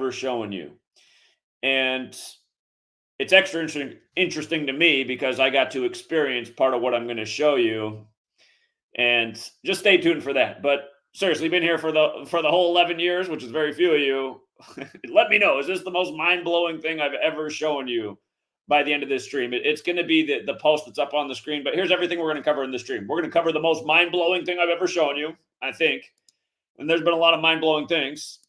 ever showing you. And it's extra interesting to me because I got to experience part of what I'm going to show you. And just stay tuned for that. But seriously, been here for the whole 11 years, which is very few of you. Let me know. Is this the most mind-blowing thing I've ever shown you by the end of this stream? It's going to be the post that's up on the screen. But here's everything we're going to cover in the stream. We're going to cover the most mind-blowing thing I've ever shown you, I think. And there's been a lot of mind-blowing things.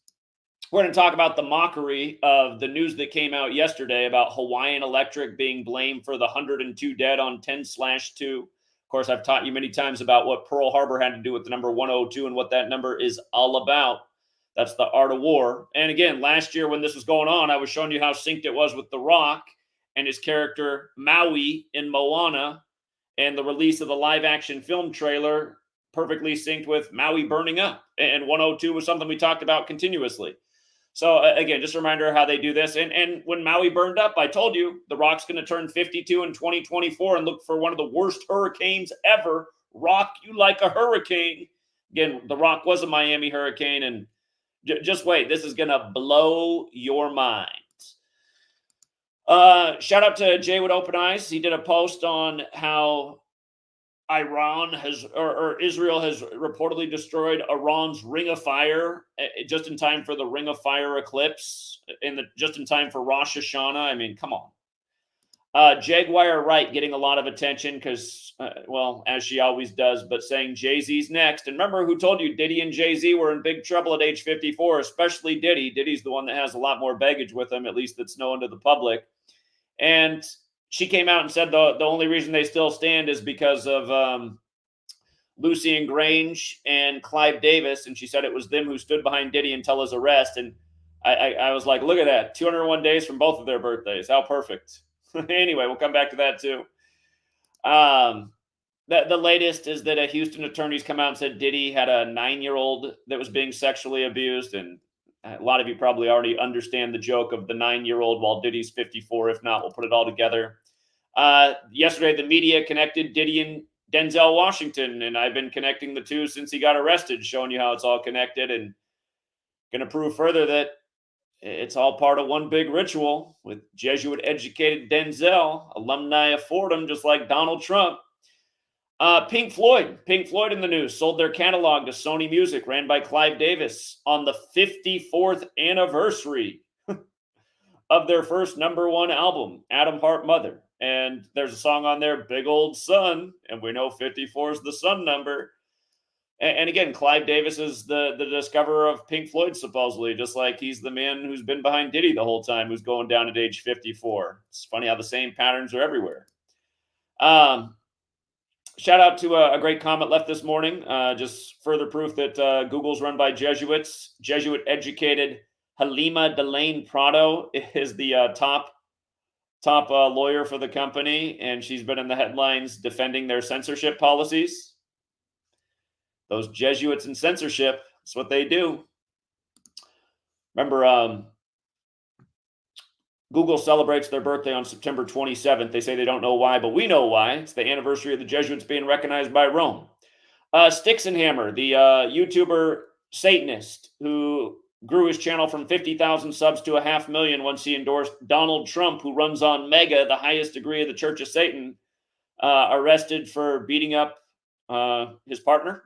We're going to talk about the mockery of the news that came out yesterday about Hawaiian Electric being blamed for the 102 dead on 10/2. Of course, I've taught you many times about what Pearl Harbor had to do with the number 102 and what that number is all about. That's the art of war. And again, last year when this was going on, I was showing you how synced it was with The Rock and his character Maui in Moana, and the release of the live-action film trailer perfectly synced with Maui burning up. And 102 was something we talked about continuously. So again, just a reminder of how they do this. And when Maui burned up, I told you The Rock's going to turn 52 in 2024 and look for one of the worst hurricanes ever. Rock you like a hurricane. Again, The Rock was a Miami hurricane, and just wait. This is going to blow your mind. Shout out to Jay with Open Eyes. He did a post on how Iran has, or Israel has reportedly destroyed Iran's Ring of Fire just in time for the Ring of Fire eclipse, just in time for Rosh Hashanah. I mean, come on. Jaguar Wright getting a lot of attention because, well, as she always does, but saying Jay-Z's next. And remember who told you Diddy and Jay-Z were in big trouble at age 54, especially Diddy. Diddy's the one that has a lot more baggage with him, at least that's known to the public. And she came out and said the only reason they still stand is because of Lucien Grange and Clive Davis. And she said it was them who stood behind Diddy until his arrest. And I was like, look at that. 201 days from both of their birthdays. How perfect. Anyway, we'll come back to that too. The latest is that a Houston attorney's come out and said Diddy had a 9-year-old that was being sexually abused. And a lot of you probably already understand the joke of the 9-year-old while Diddy's 54. If not, we'll put it all together. Yesterday, the media connected Diddy and Denzel Washington, and I've been connecting the two since he got arrested, showing you how it's all connected, and going to prove further that it's all part of one big ritual with Jesuit-educated Denzel, alumni of Fordham, just like Donald Trump. Pink Floyd in the news, sold their catalog to Sony Music, ran by Clive Davis, on the 54th anniversary of their first #1 album, Adam Hart Mother. And there's a song on there, Big Old Sun, and we know 54 is the sun number. And again, Clive Davis is the discoverer of Pink Floyd, supposedly, just like he's the man who's been behind Diddy the whole time, who's going down at age 54. It's funny how the same patterns are everywhere. Shout out to a great comment left this morning. Just further proof that Google's run by Jesuits. Jesuit-educated Halima Delane Prado is the top lawyer for the company, and she's been in the headlines defending their censorship policies. Those Jesuits and censorship, that's what they do. Remember, Google celebrates their birthday on September 27th. They say they don't know why, but we know why. It's the anniversary of the Jesuits being recognized by Rome. Sticks and Hammer, the YouTuber Satanist who grew his channel from 50,000 subs to 500,000 once he endorsed Donald Trump, who runs on Mega, the highest degree of the Church of Satan, arrested for beating up his partner.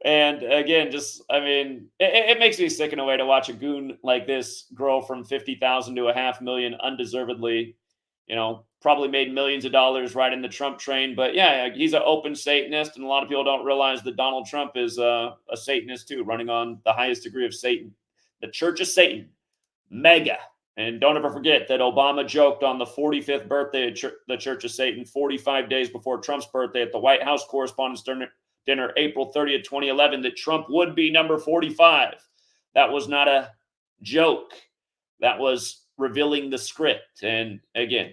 And again, just, I mean, it makes me sick in a way to watch a goon like this grow from 50,000 to 500,000 undeservedly, probably made millions of dollars riding the Trump train. But yeah, he's an open Satanist, and a lot of people don't realize that Donald Trump is a Satanist too, running on the highest degree of Satan, the Church of Satan, Mega. And don't ever forget that Obama joked on the 45th birthday of the Church of Satan, 45 days before Trump's birthday at the White House Correspondents' Dinner, April 30th, 2011, that Trump would be number 45. That was not a joke. That was revealing the script. And again,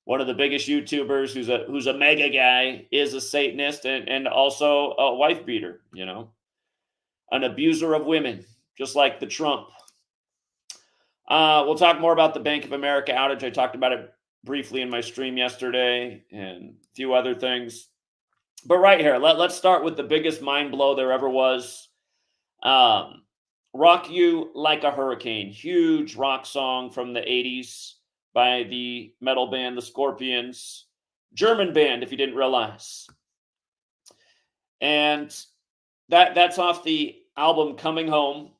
one of the biggest YouTubers who's a mega guy is a Satanist and also a wife beater, an abuser of women, just like the Trump. We'll talk more about the Bank of America outage. I talked about it briefly in my stream yesterday and a few other things. But right here, let's start with the biggest mind blow there ever was. Rock You Like a Hurricane, huge rock song from the 80s by the metal band The Scorpions, German band, if you didn't realize. And that's off the album Coming Home,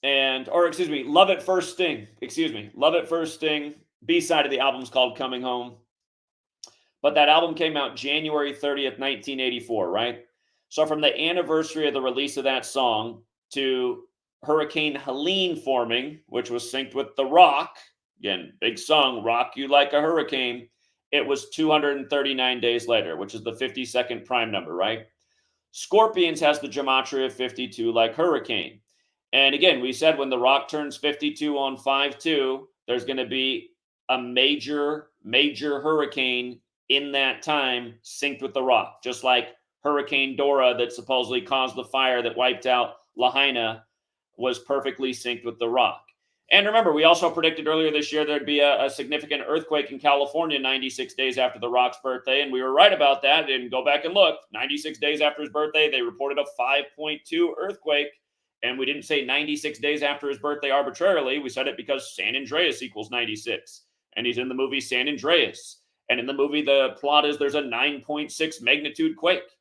or excuse me, Love at First Sting. Excuse me, Love at First Sting. B-side of the album is called Coming Home. But that album came out January 30th, 1984, right? So from the anniversary of the release of that song to Hurricane Helene forming, which was synced with The Rock, again, big song, Rock You Like a Hurricane, it was 239 days later, which is the 52nd prime number, right? Scorpions has the gematria of 52 like hurricane. And again, we said when The Rock turns 52 on 5/2, there's going to be a major hurricane in that time synced with The Rock, just like Hurricane Dora that supposedly caused the fire that wiped out Lahaina was perfectly synced with The Rock. And remember, we also predicted earlier this year there'd be a significant earthquake in California 96 days after The Rock's birthday, and we were right about that. And go back and look, 96 days after his birthday, they reported a 5.2 earthquake. And we didn't say 96 days after his birthday arbitrarily. We said it because San Andreas equals 96. And he's in the movie San Andreas. And in the movie, the plot is there's a 9.6 magnitude quake.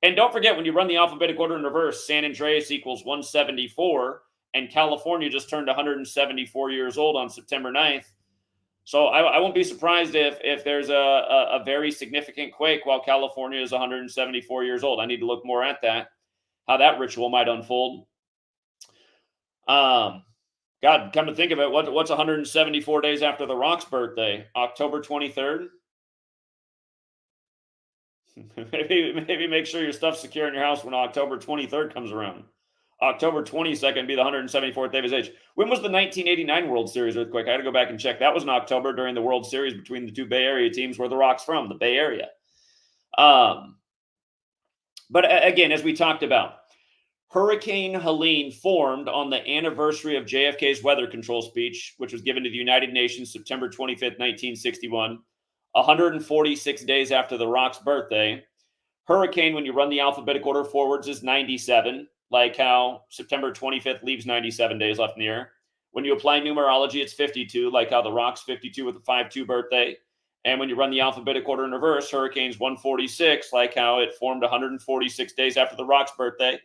And don't forget, when you run the alphabetic order in reverse, San Andreas equals 174, and California just turned 174 years old on September 9th. So I won't be surprised if there's a very significant quake while California is 174 years old. I need to look more at that, how that ritual might unfold. God, come to think of it, what's 174 days after The Rock's birthday? October 23rd? maybe make sure your stuff's secure in your house when October 23rd comes around. October 22nd be the 174th day of his age. When was the 1989 World Series earthquake? I had to go back and check. That was in October during the World Series between the two Bay Area teams where The Rock's from, the Bay Area. But again, as we talked about, Hurricane Helene formed on the anniversary of JFK's weather control speech, which was given to the United Nations September 25th, 1961, 146 days after The Rock's birthday. Hurricane, when you run the alphabetic order forwards, is 97, like how September 25th leaves 97 days left in the year. When you apply numerology, it's 52, like how The Rock's 52 with a 5/2 birthday. And when you run the alphabetic order in reverse, Hurricane's 146, like how it formed 146 days after The Rock's birthday.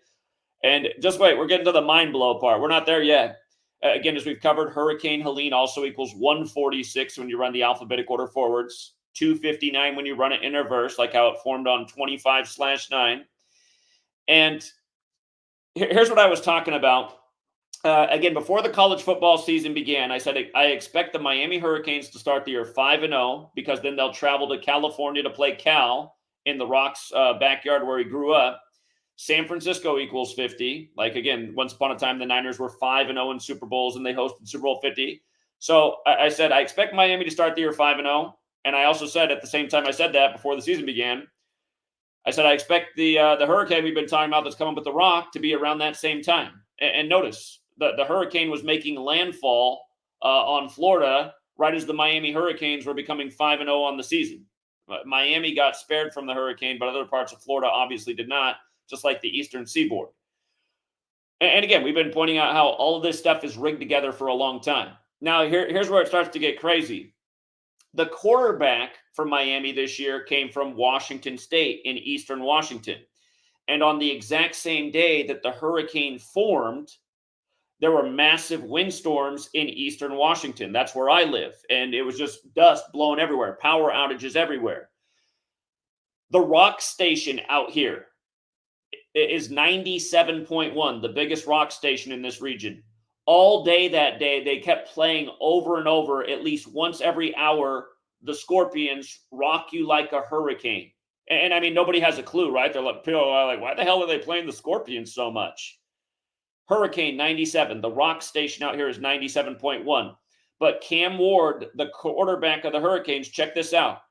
And just wait, we're getting to the mind blow part. We're not there yet. Again, as we've covered, Hurricane Helene also equals 146 when you run the alphabetic order forwards, 259 when you run it in reverse, like how it formed on 25/9. And here's what I was talking about. Again, before the college football season began, I said I expect the Miami Hurricanes to start the year 5-0 because then they'll travel to California to play Cal in The Rock's backyard where he grew up. San Francisco equals 50. Like, again, once upon a time, the Niners were 5-0 in Super Bowls, and they hosted Super Bowl 50. So I said, I expect Miami to start the year 5-0. And I also said at the same time I said that before the season began, I said, I expect the hurricane we've been talking about that's coming with The Rock to be around that same time. And notice, the hurricane was making landfall on Florida right as the Miami Hurricanes were becoming 5-0 on the season. Miami got spared from the hurricane, but other parts of Florida obviously did not, just like the eastern seaboard. And again, we've been pointing out how all of this stuff is rigged together for a long time. Now, here's where it starts to get crazy. The quarterback for Miami this year came from Washington State in eastern Washington. And on the exact same day that the hurricane formed, there were massive windstorms in eastern Washington. That's where I live. And it was just dust blowing everywhere, power outages everywhere. The rock station out here is 97.1, the biggest rock station in this region. All day that day, they kept playing over and over, at least once every hour, the Scorpions, Rock You Like a Hurricane. And I mean, nobody has a clue, right? They're like, people are like, why the hell are they playing the Scorpions so much? Hurricane 97, the rock station out here is 97.1. But Cam Ward, the quarterback of the Hurricanes, check this out.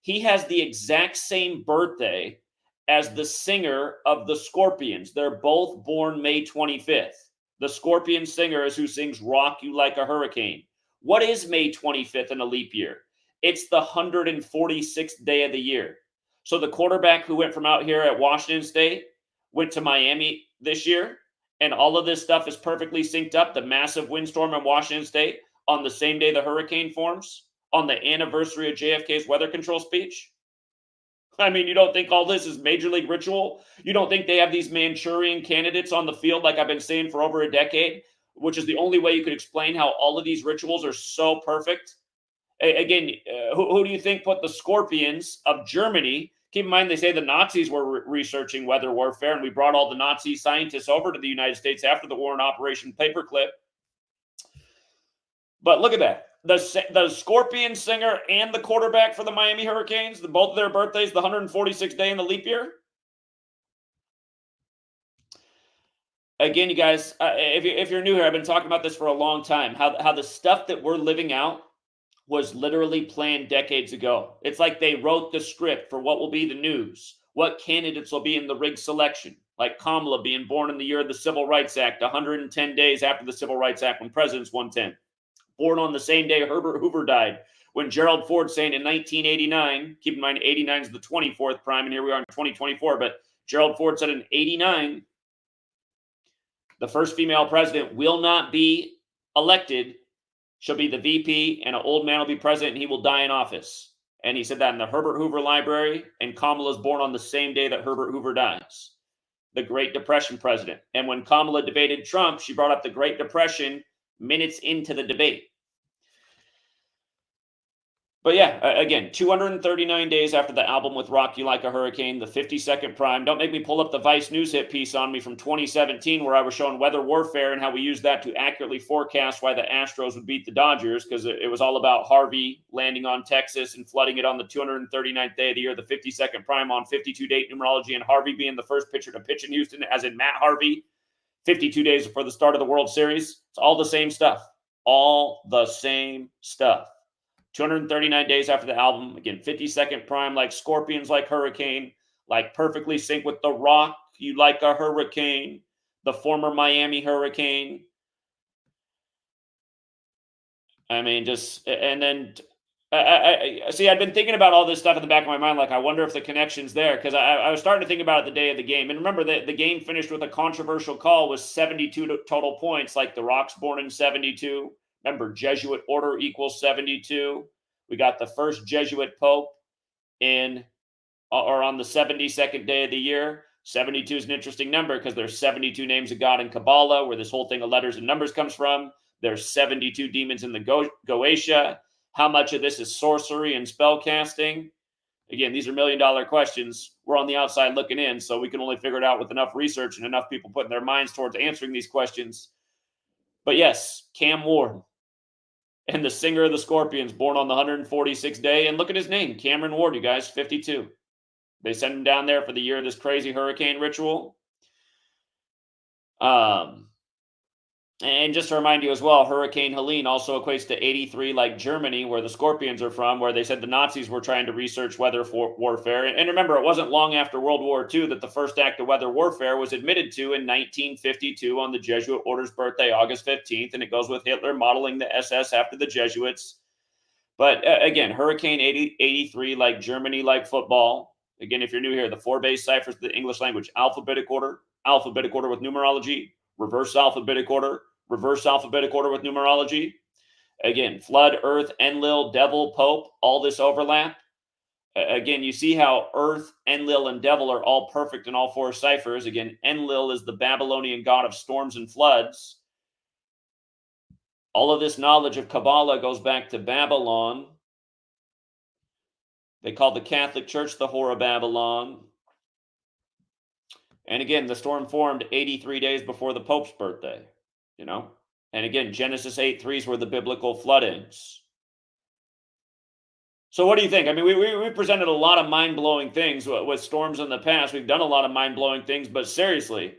He has the exact same birthday as the singer of the Scorpions. They're both born May 25th. The Scorpion singer is who sings Rock You Like a Hurricane. What is May 25th in a leap year? It's the 146th day of the year. So the quarterback who went from out here at Washington State went to Miami this year, And all of this stuff is perfectly synced up. The massive windstorm in Washington State on the same day the hurricane forms, on the anniversary of JFK's weather control speech. I mean, you don't think all this is major league ritual? You don't think they have these Manchurian candidates on the field like I've been saying for over a decade, which is the only way you could explain how all of these rituals are so perfect? Again, who do you think put the scorpions of Germany? Keep in mind, they say the Nazis were researching weather warfare, and we brought all the Nazi scientists over to the United States after the war in Operation Paperclip. But look at that. The Scorpion singer and the quarterback for the Miami Hurricanes, both of their birthdays, the 146th day in the leap year. Again, you guys, if you're new here, I've been talking about this for a long time, how the stuff that we're living out was literally planned decades ago. It's like they wrote the script for what will be the news, what candidates will be in the rigged selection, like Kamala being born in the year of the Civil Rights Act, 110 days after the Civil Rights Act when presidents 110. Born on the same day Herbert Hoover died, when Gerald Ford saying in 1989, keep in mind 89 is the 24th prime, and here we are in 2024, but Gerald Ford said in 89, the first female president will not be elected. She'll be the VP, and an old man will be president, and he will die in office. And he said that in the Herbert Hoover Library, and Kamala's born on the same day that Herbert Hoover dies, the Great Depression president. And when Kamala debated Trump, she brought up the Great Depression minutes into the debate. But yeah, again, 239 days after the album with Rock You Like a Hurricane, the 52nd prime. Don't make me pull up the Vice News hit piece on me from 2017 where I was showing weather warfare and how we used that to accurately forecast why the Astros would beat the Dodgers, because it was all about Harvey landing on Texas and flooding it on the 239th day of the year, the 52nd prime on 52-date numerology, and Harvey being the first pitcher to pitch in Houston, as in Matt Harvey, 52 days before the start of the World Series. It's all the same stuff. All the same stuff. 239 days after the album, again, 52nd prime, like Scorpions, like Hurricane, like perfectly sync with The Rock, You Like a Hurricane, the former Miami Hurricane. I mean, just, and then, I see, I've been thinking about all this stuff in the back of my mind, like, I wonder if the connection's there, because I was starting to think about it the day of the game. And remember, the game finished with a controversial call with 72 total points, like The Rock's born in 72. Remember, Jesuit order equals 72. We got the first Jesuit pope on the 72nd day of the year. 72 is an interesting number because there's 72 names of God in Kabbalah, where this whole thing of letters and numbers comes from. There's 72 demons in the Goetia. How much of this is sorcery and spell casting? Again, these are million-dollar questions. We're on the outside looking in, so we can only figure it out with enough research and enough people putting their minds towards answering these questions. But yes, Cam Ward, and the singer of the Scorpions, born on the 146th day. And look at his name, Cameron Ward, you guys, 52. They sent him down there for the year of this crazy hurricane ritual. And just to remind you as well, Hurricane Helene also equates to 83, like Germany, where the Scorpions are from, where they said the Nazis were trying to research weather warfare. And remember, it wasn't long after World War II that the first act of weather warfare was admitted to in 1952 on the Jesuit order's birthday, August 15th. And it goes with Hitler modeling the SS after the Jesuits. But again, Hurricane 83, like Germany, like football. Again, if you're new here, the 4 base ciphers of the English language: alphabetic order with numerology, reverse alphabetic order with numerology. Again, flood, earth, Enlil, devil, pope, all this overlap. Again, you see how earth, Enlil, and devil are all perfect in all 4 ciphers. Again, Enlil is the Babylonian god of storms and floods. All of this knowledge of Kabbalah goes back to Babylon. They called the Catholic Church the Whore of Babylon. And again, the storm formed 83 days before the Pope's birthday, you know? And again, Genesis 8:3 is where the biblical floodings. So what do you think? I mean, we presented a lot of mind-blowing things with storms in the past. We've done a lot of mind-blowing things, but seriously,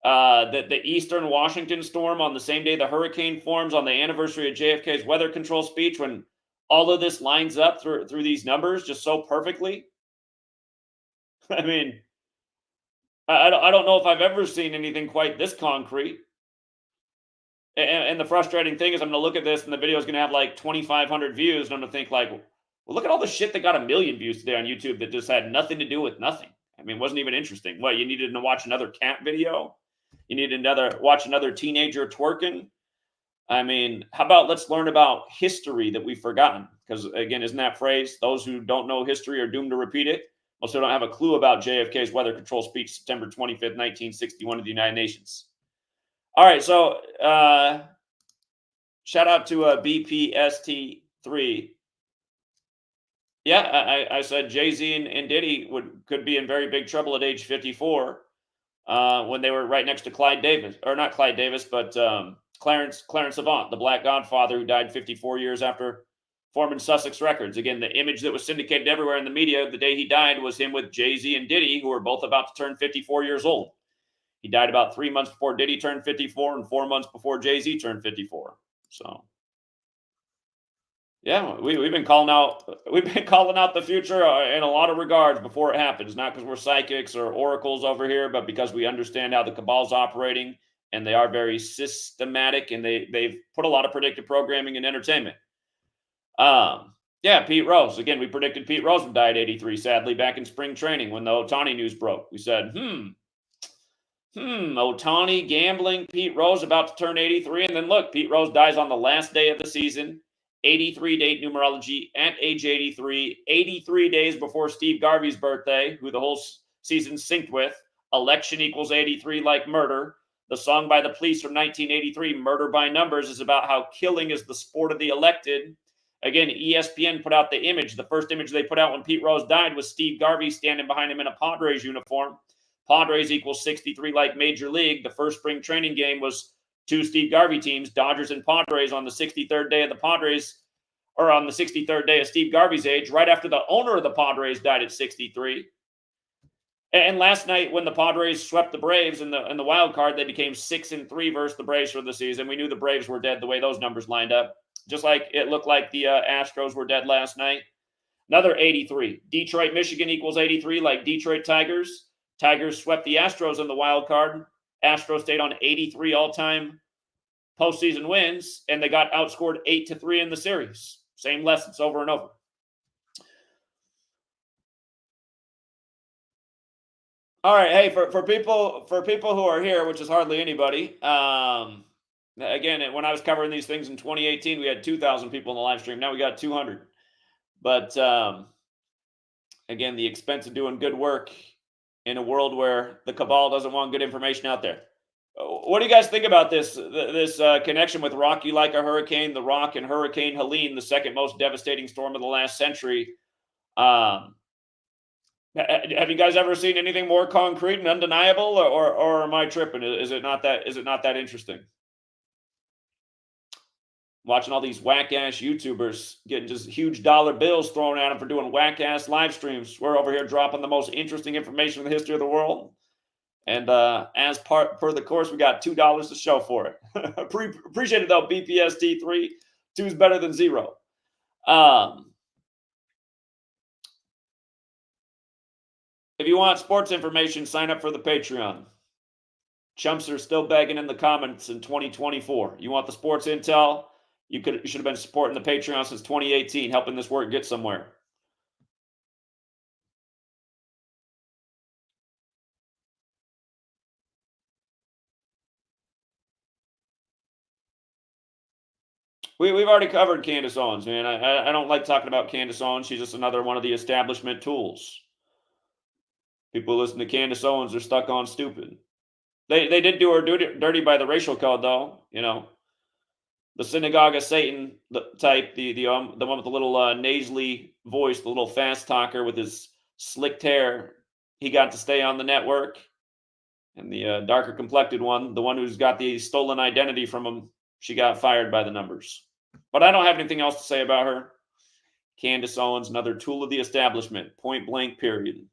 the Eastern Washington storm on the same day the hurricane forms, on the anniversary of JFK's weather control speech, when all of this lines up through these numbers just so perfectly. I mean, I don't know if I've ever seen anything quite this concrete. And the frustrating thing is I'm going to look at this and the video is going to have like 2,500 views. And I'm going to think like, well, look at all the shit that got 1 million views today on YouTube that just had nothing to do with nothing. I mean, it wasn't even interesting. What, you needed to watch another cat video? You need watch another teenager twerking. I mean, how about let's learn about history that we've forgotten? Because again, isn't that phrase, those who don't know history are doomed to repeat it? Also don't have a clue about JFK's weather control speech, September 25th, 1961 to the United Nations. All right, so shout out to BPST3. Yeah, I said Jay-Z and Diddy could be in very big trouble at age 54 when they were right next to Clyde Davis, or not Clyde Davis, but Clarence Avant, the Black Godfather who died 54 years after forming Sussex Records. Again, the image that was syndicated everywhere in the media the day he died was him with Jay-Z and Diddy, who were both about to turn 54 years old. He died about 3 months before Diddy turned 54 and 4 months before Jay-Z turned 54. So, yeah, we've been calling out the future in a lot of regards before it happens. Not because we're psychics or oracles over here, but because we understand how the cabal's operating, and they are very systematic, and they've put a lot of predictive programming in entertainment. Yeah, Pete Rose. Again, we predicted Pete Rose would die at 83, sadly, back in spring training when the Ohtani news broke. We said, Ohtani gambling, Pete Rose about to turn 83. And then look, Pete Rose dies on the last day of the season, 83 date numerology at age 83, 83 days before Steve Garvey's birthday, who the whole season synced with. Election equals 83 like murder. The song by the Police from 1983, Murder by Numbers, is about how killing is the sport of the elected. Again, ESPN put out the image. The first image they put out when Pete Rose died was Steve Garvey standing behind him in a Padres uniform. Padres equals 63 like Major League. The first spring training game was two Steve Garvey teams, Dodgers and Padres, on the 63rd day of the Padres, or on the 63rd day of Steve Garvey's age, right after the owner of the Padres died at 63. And last night, when the Padres swept the Braves in the wild card, they became 6-3 versus the Braves for the season. We knew the Braves were dead the way those numbers lined up. Just like it looked like the Astros were dead last night. Another 83. Detroit, Michigan equals 83 like Detroit Tigers. Tigers swept the Astros in the wild card. Astros stayed on 83 all-time postseason wins, and they got outscored 8-3 in the series. Same lessons over and over. All right, hey, for people who are here, which is hardly anybody. Again, when I was covering these things in 2018, we had 2,000 people in the live stream. Now we got 200. But again, the expense of doing good work in a world where the cabal doesn't want good information out there. What do you guys think about this connection with Rocky like a hurricane, the Rock, and Hurricane Helene, the second most devastating storm of the last century? Have you guys ever seen anything more concrete and undeniable, or am I tripping? Is it not that interesting? Watching all these whack-ass YouTubers getting just huge dollar bills thrown at them for doing whack-ass live streams. We're over here dropping the most interesting information in the history of the world. And as per the course, we got $2 to show for it. Appreciate it, though, BPST3. 2 is better than 0. If you want sports information, sign up for the Patreon. Chumps are still begging in the comments in 2024. You want the sports intel? You should have been supporting the Patreon since 2018, helping this work get somewhere. We've already covered Candace Owens, man. I don't like talking about Candace Owens. She's just another one of the establishment tools. People who listen to Candace Owens are stuck on stupid. They did do her dirty by the racial code, though. You know, the synagogue of Satan type, the one with the little nasally voice, the little fast talker with his slicked hair. He got to stay on the network, and the darker complected one, the one who's got the stolen identity from him, she got fired by the numbers. But I don't have anything else to say about her. Candace Owens, another tool of the establishment. Point blank, period.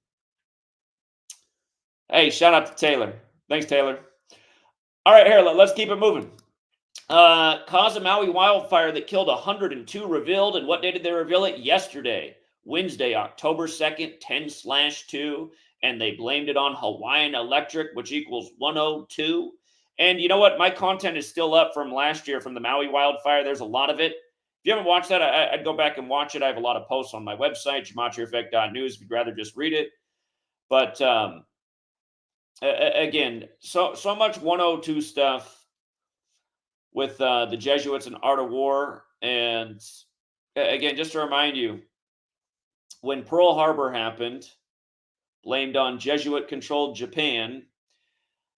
Hey, shout out to Taylor. Thanks, Taylor. All right, here, let's keep it moving. Cause of Maui wildfire that killed 102 revealed. And what day did they reveal it? Yesterday, Wednesday, October 2nd, 10/2. And they blamed it on Hawaiian Electric, which equals 102. And you know what? My content is still up from last year from the Maui wildfire. There's a lot of it. If you haven't watched that, I'd go back and watch it. I have a lot of posts on my website, GematriaEffectNews, if you'd rather just read it. But Again, so much 102 stuff with the Jesuits and Art of War. And again, just to remind you, when Pearl Harbor happened, blamed on Jesuit controlled Japan.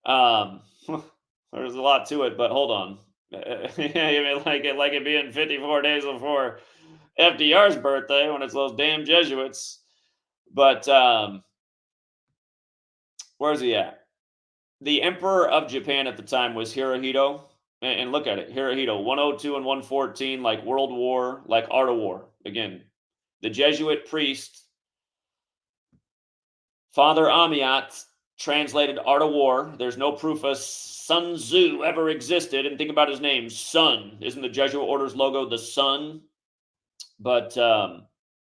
Um, there's a lot to it, but hold on. I mean, like it being 54 days before FDR's birthday when it's those damn Jesuits. But where's he at? The Emperor of Japan at the time was Hirohito. And look at it, Hirohito, 102 and 114, like World War, like Art of War. Again, the Jesuit priest, Father Amiat, translated Art of War. There's no proof of Sun Tzu ever existed. And think about his name, Sun. Isn't the Jesuit Order's logo the sun? But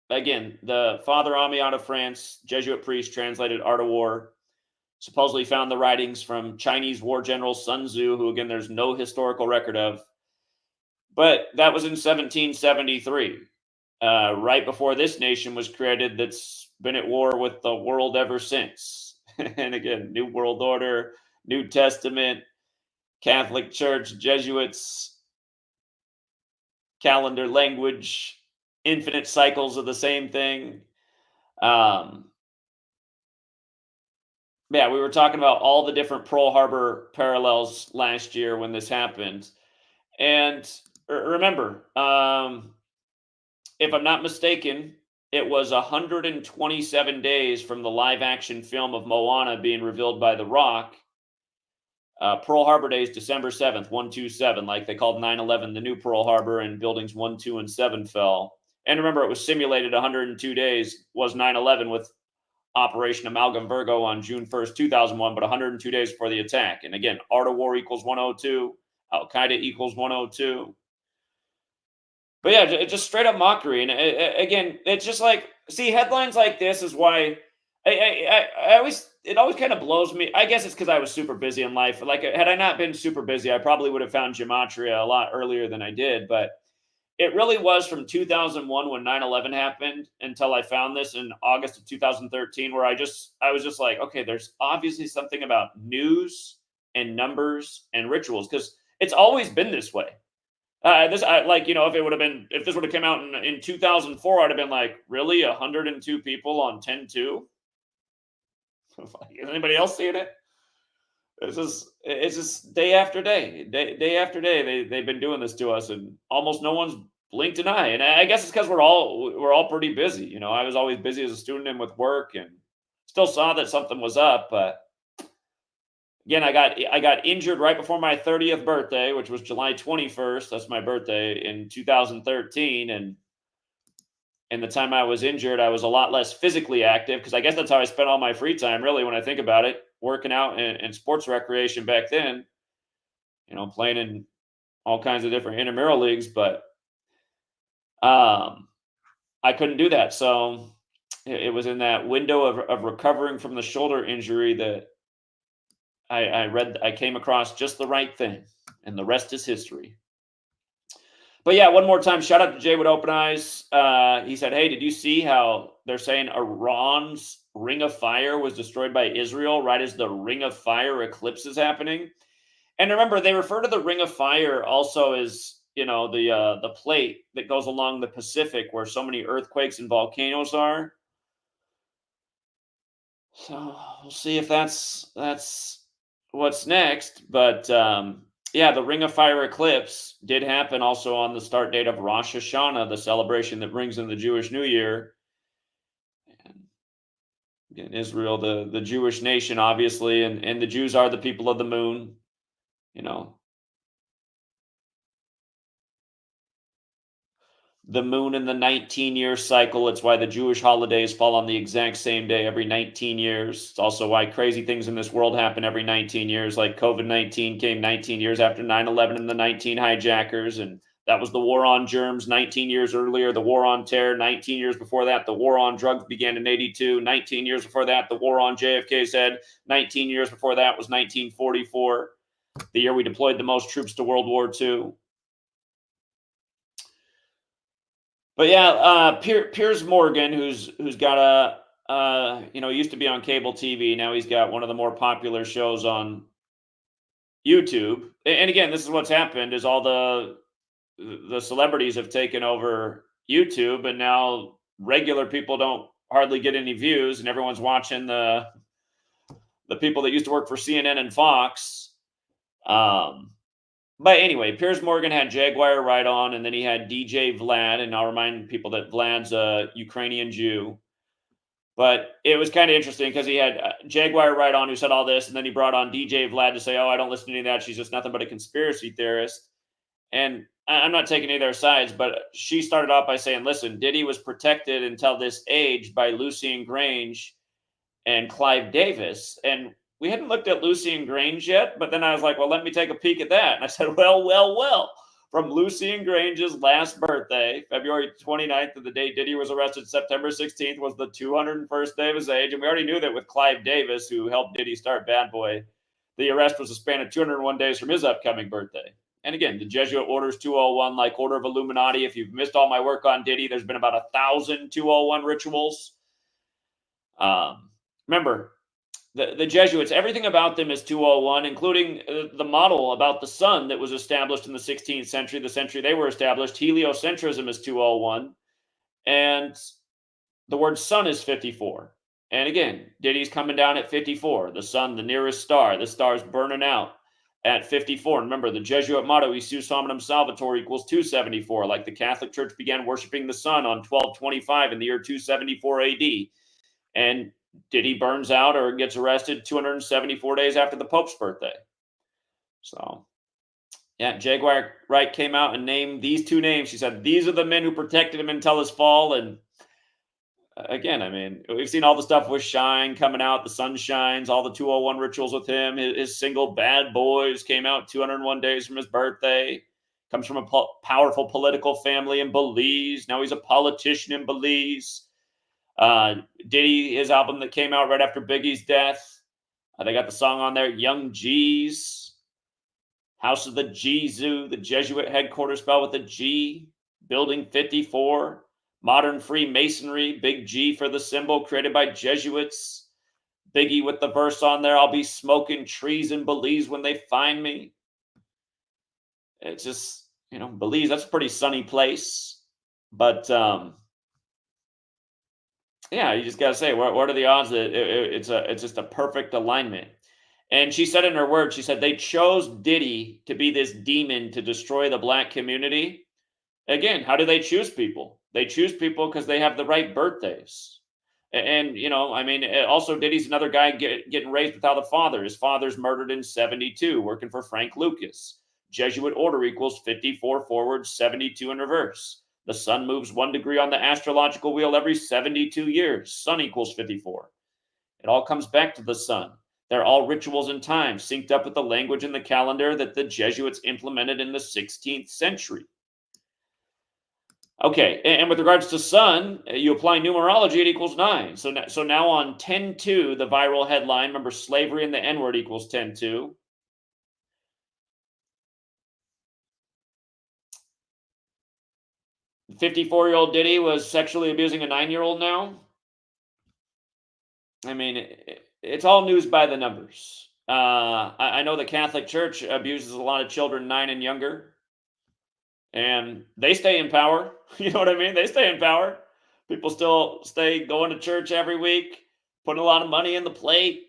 again, the Father Amiat of France, Jesuit priest, translated Art of War. Supposedly found the writings from Chinese war general Sun Tzu, who, again, there's no historical record of. But that was in 1773, right before this nation was created that's been at war with the world ever since. And again, New World Order, New Testament, Catholic Church, Jesuits, calendar language, infinite cycles of the same thing. Yeah, we were talking about all the different Pearl Harbor parallels last year when this happened. And remember, if I'm not mistaken, it was 127 days from the live action film of Moana being revealed by The Rock. Pearl Harbor Day is December 7th, 127, like they called 9/11 the new Pearl Harbor, and buildings 1, 2, and 7 fell. And remember, it was simulated 102 days, was 9/11 with Operation Amalgam Virgo on June 1st, 2001, but 102 days before the attack. And again, Art of War equals 102, Al Qaeda equals 102. But yeah, it's just straight up mockery. And again, it's just like, see, headlines like this is why I always, it always kind of blows me. I guess it's because I was super busy in life. Like, had I not been super busy, I probably would have found Gematria a lot earlier than I did. But it really was from 2001 when 9/11 happened until I found this in August of 2013, where I was just like, okay, there's obviously something about news and numbers and rituals, because it's always been this way. If this would have come out in 2004, I'd have been like, really, 102 people on 10/2? Is anybody else seeing it? It's just day after day, day after day. They've been doing this to us, and almost no one's blinked an eye. And I guess it's because we're all pretty busy. I was always busy as a student and with work, and still saw that something was up. But again, I got injured right before my 30th birthday, which was July 21st. That's my birthday in 2013, and in the time I was injured, I was a lot less physically active, because I guess that's how I spent all my free time, really, when I think about it, working out and sports recreation back then, playing in all kinds of different intramural leagues. But I couldn't do that. So it was in that window of recovering from the shoulder injury that I came across just the right thing, and the rest is history. But yeah, one more time, shout out to Jay with Open Eyes. He said, hey, did you see how they're saying Iran's Ring of Fire was destroyed by Israel right as the Ring of Fire eclipse is happening? And remember, they refer to the Ring of Fire also as, the plate that goes along the Pacific where so many earthquakes and volcanoes are. So we'll see if that's what's next. But yeah, the Ring of Fire eclipse did happen also on the start date of Rosh Hashanah, the celebration that brings in the Jewish New Year. And again, Israel, the Jewish nation, obviously, and the Jews are the people of the moon. The moon in the 19-year cycle. It's why the Jewish holidays fall on the exact same day every 19 years. It's also why crazy things in this world happen every 19 years, like COVID-19 came 19 years after 9/11 and the 19 hijackers, and that was the war on germs 19 years earlier, the war on terror 19 years before that, the war on drugs began in 82, 19 years before that, the war on JFK's head, 19 years before that was 1944, the year we deployed the most troops to World War II. But yeah, Piers Morgan, who's got he used to be on cable TV. Now he's got one of the more popular shows on YouTube. And again, this is what's happened: is all the celebrities have taken over YouTube, and now regular people don't hardly get any views, and everyone's watching the people that used to work for CNN and Fox. But anyway, Piers Morgan had Jaguar right on, and then he had DJ Vlad, and I'll remind people that Vlad's a Ukrainian Jew. But it was kind of interesting because he had Jaguar right on, who said all this, and then he brought on DJ Vlad to say, "Oh, I don't listen to any of that. She's just nothing but a conspiracy theorist." And I'm not taking any of their sides, but she started off by saying, "Listen, Diddy was protected until this age by Lucien Grange and Clive Davis." And we hadn't looked at Lucien Grange yet, but then I was like, well, let me take a peek at that. And I said, well, from Lucien Grange's last birthday, February 29th, to the day Diddy was arrested, September 16th, was the 201st day of his age. And we already knew that with Clive Davis, who helped Diddy start Bad Boy, the arrest was a span of 201 days from his upcoming birthday. And again, the Jesuit orders 201, like Order of Illuminati. If you've missed all my work on Diddy, there's been about 1,000 201 rituals. Remember, the Jesuits, everything about them is 201, including the model about the sun that was established in the 16th century, the century they were established. Heliocentrism is 201, and the word sun is 54. And again, Diddy's coming down at 54. The sun, the nearest star, the star's burning out at 54. And remember, the Jesuit motto, Isus Hominum Salvator, equals 274, like the Catholic Church began worshiping the sun on 1225 in the year 274 AD. And Diddy burns out or gets arrested 274 days after the Pope's birthday. So, yeah, Jaguar Wright came out and named these two names. She said, these are the men who protected him until his fall. And again, I mean, we've seen all the stuff with Shine coming out, the sun shines, all the 201 rituals with him. His single Bad Boys came out 201 days from his birthday. Comes from a powerful political family in Belize. Now he's a politician in Belize. Diddy, his album that came out right after Biggie's death, they got the song on there, Young G's, House of the Jesuit, the Jesuit headquarters spelled with a G, Building 54, Modern Freemasonry, Big G for the symbol, created by Jesuits. Biggie with the verse on there, I'll be smoking trees in Belize when they find me. It's just, Belize, that's a pretty sunny place. But, yeah, you just got to say, what are the odds that it's just a perfect alignment? And she said in her words, she said, they chose Diddy to be this demon to destroy the black community. Again, how do they choose people? They choose people because they have the right birthdays. And, also Diddy's another guy getting raised without a father. His father's murdered in 72, working for Frank Lucas. Jesuit order equals 54 forward, 72 in reverse. The sun moves 1 degree on the astrological wheel every 72 years. Sun equals 54. It all comes back to the sun. They're all rituals and times, synced up with the language in the calendar that the Jesuits implemented in the 16th century. Okay, and with regards to sun, you apply numerology, it equals 9. So now on 10-2, the viral headline, remember, slavery and the N-word equals 10-2. 54-year-old Diddy was sexually abusing a 9-year-old now. I mean, it's all news by the numbers. I know the Catholic Church abuses a lot of children 9 and younger, and they stay in power. You know what I mean? They stay in power. People still stay going to church every week, putting a lot of money in the plate.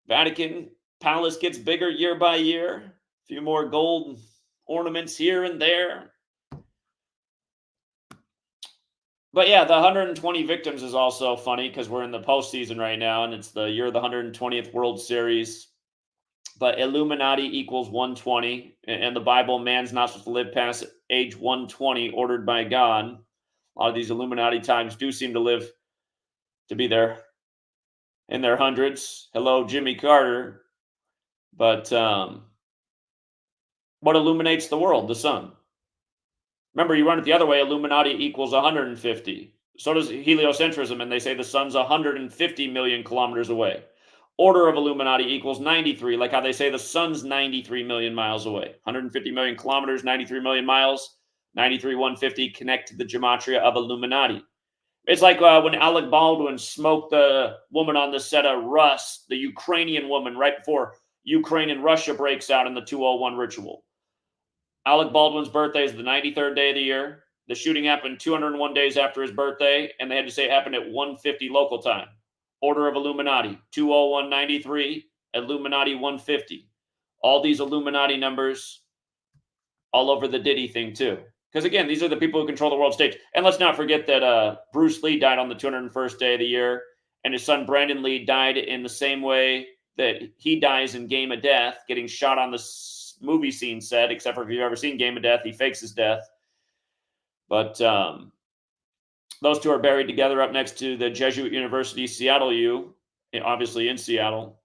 Vatican Palace gets bigger year by year. A few more gold ornaments here and there. But yeah, the 120 victims is also funny because we're in the postseason right now, and it's the year of the 120th World Series. But Illuminati equals 120, and the Bible, man's not supposed to live past age 120, ordered by God. A lot of these Illuminati times do seem to be there in their hundreds. Hello, Jimmy Carter. But what illuminates the world? The sun. Remember, you run it the other way, Illuminati equals 150. So does heliocentrism, and they say the sun's 150 million kilometers away. Order of Illuminati equals 93, like how they say the sun's 93 million miles away. 150 million kilometers, 93 million miles, 93, 150 connect to the gematria of Illuminati. It's like when Alec Baldwin smoked the woman on the set of Rust, the Ukrainian woman, right before Ukraine and Russia breaks out in the 201 ritual. Alec Baldwin's birthday is the 93rd day of the year. The shooting happened 201 days after his birthday, and they had to say it happened at 1:50 local time. Order of Illuminati, 20193, Illuminati 150. All these Illuminati numbers all over the Diddy thing too. Because again, these are the people who control the world stage. And let's not forget that Bruce Lee died on the 201st day of the year, and his son Brandon Lee died in the same way that he dies in Game of Death, getting shot on the movie scene set, except for if you've ever seen Game of Death, he fakes his death. But those two are buried together up next to the Jesuit University Seattle U, obviously in Seattle.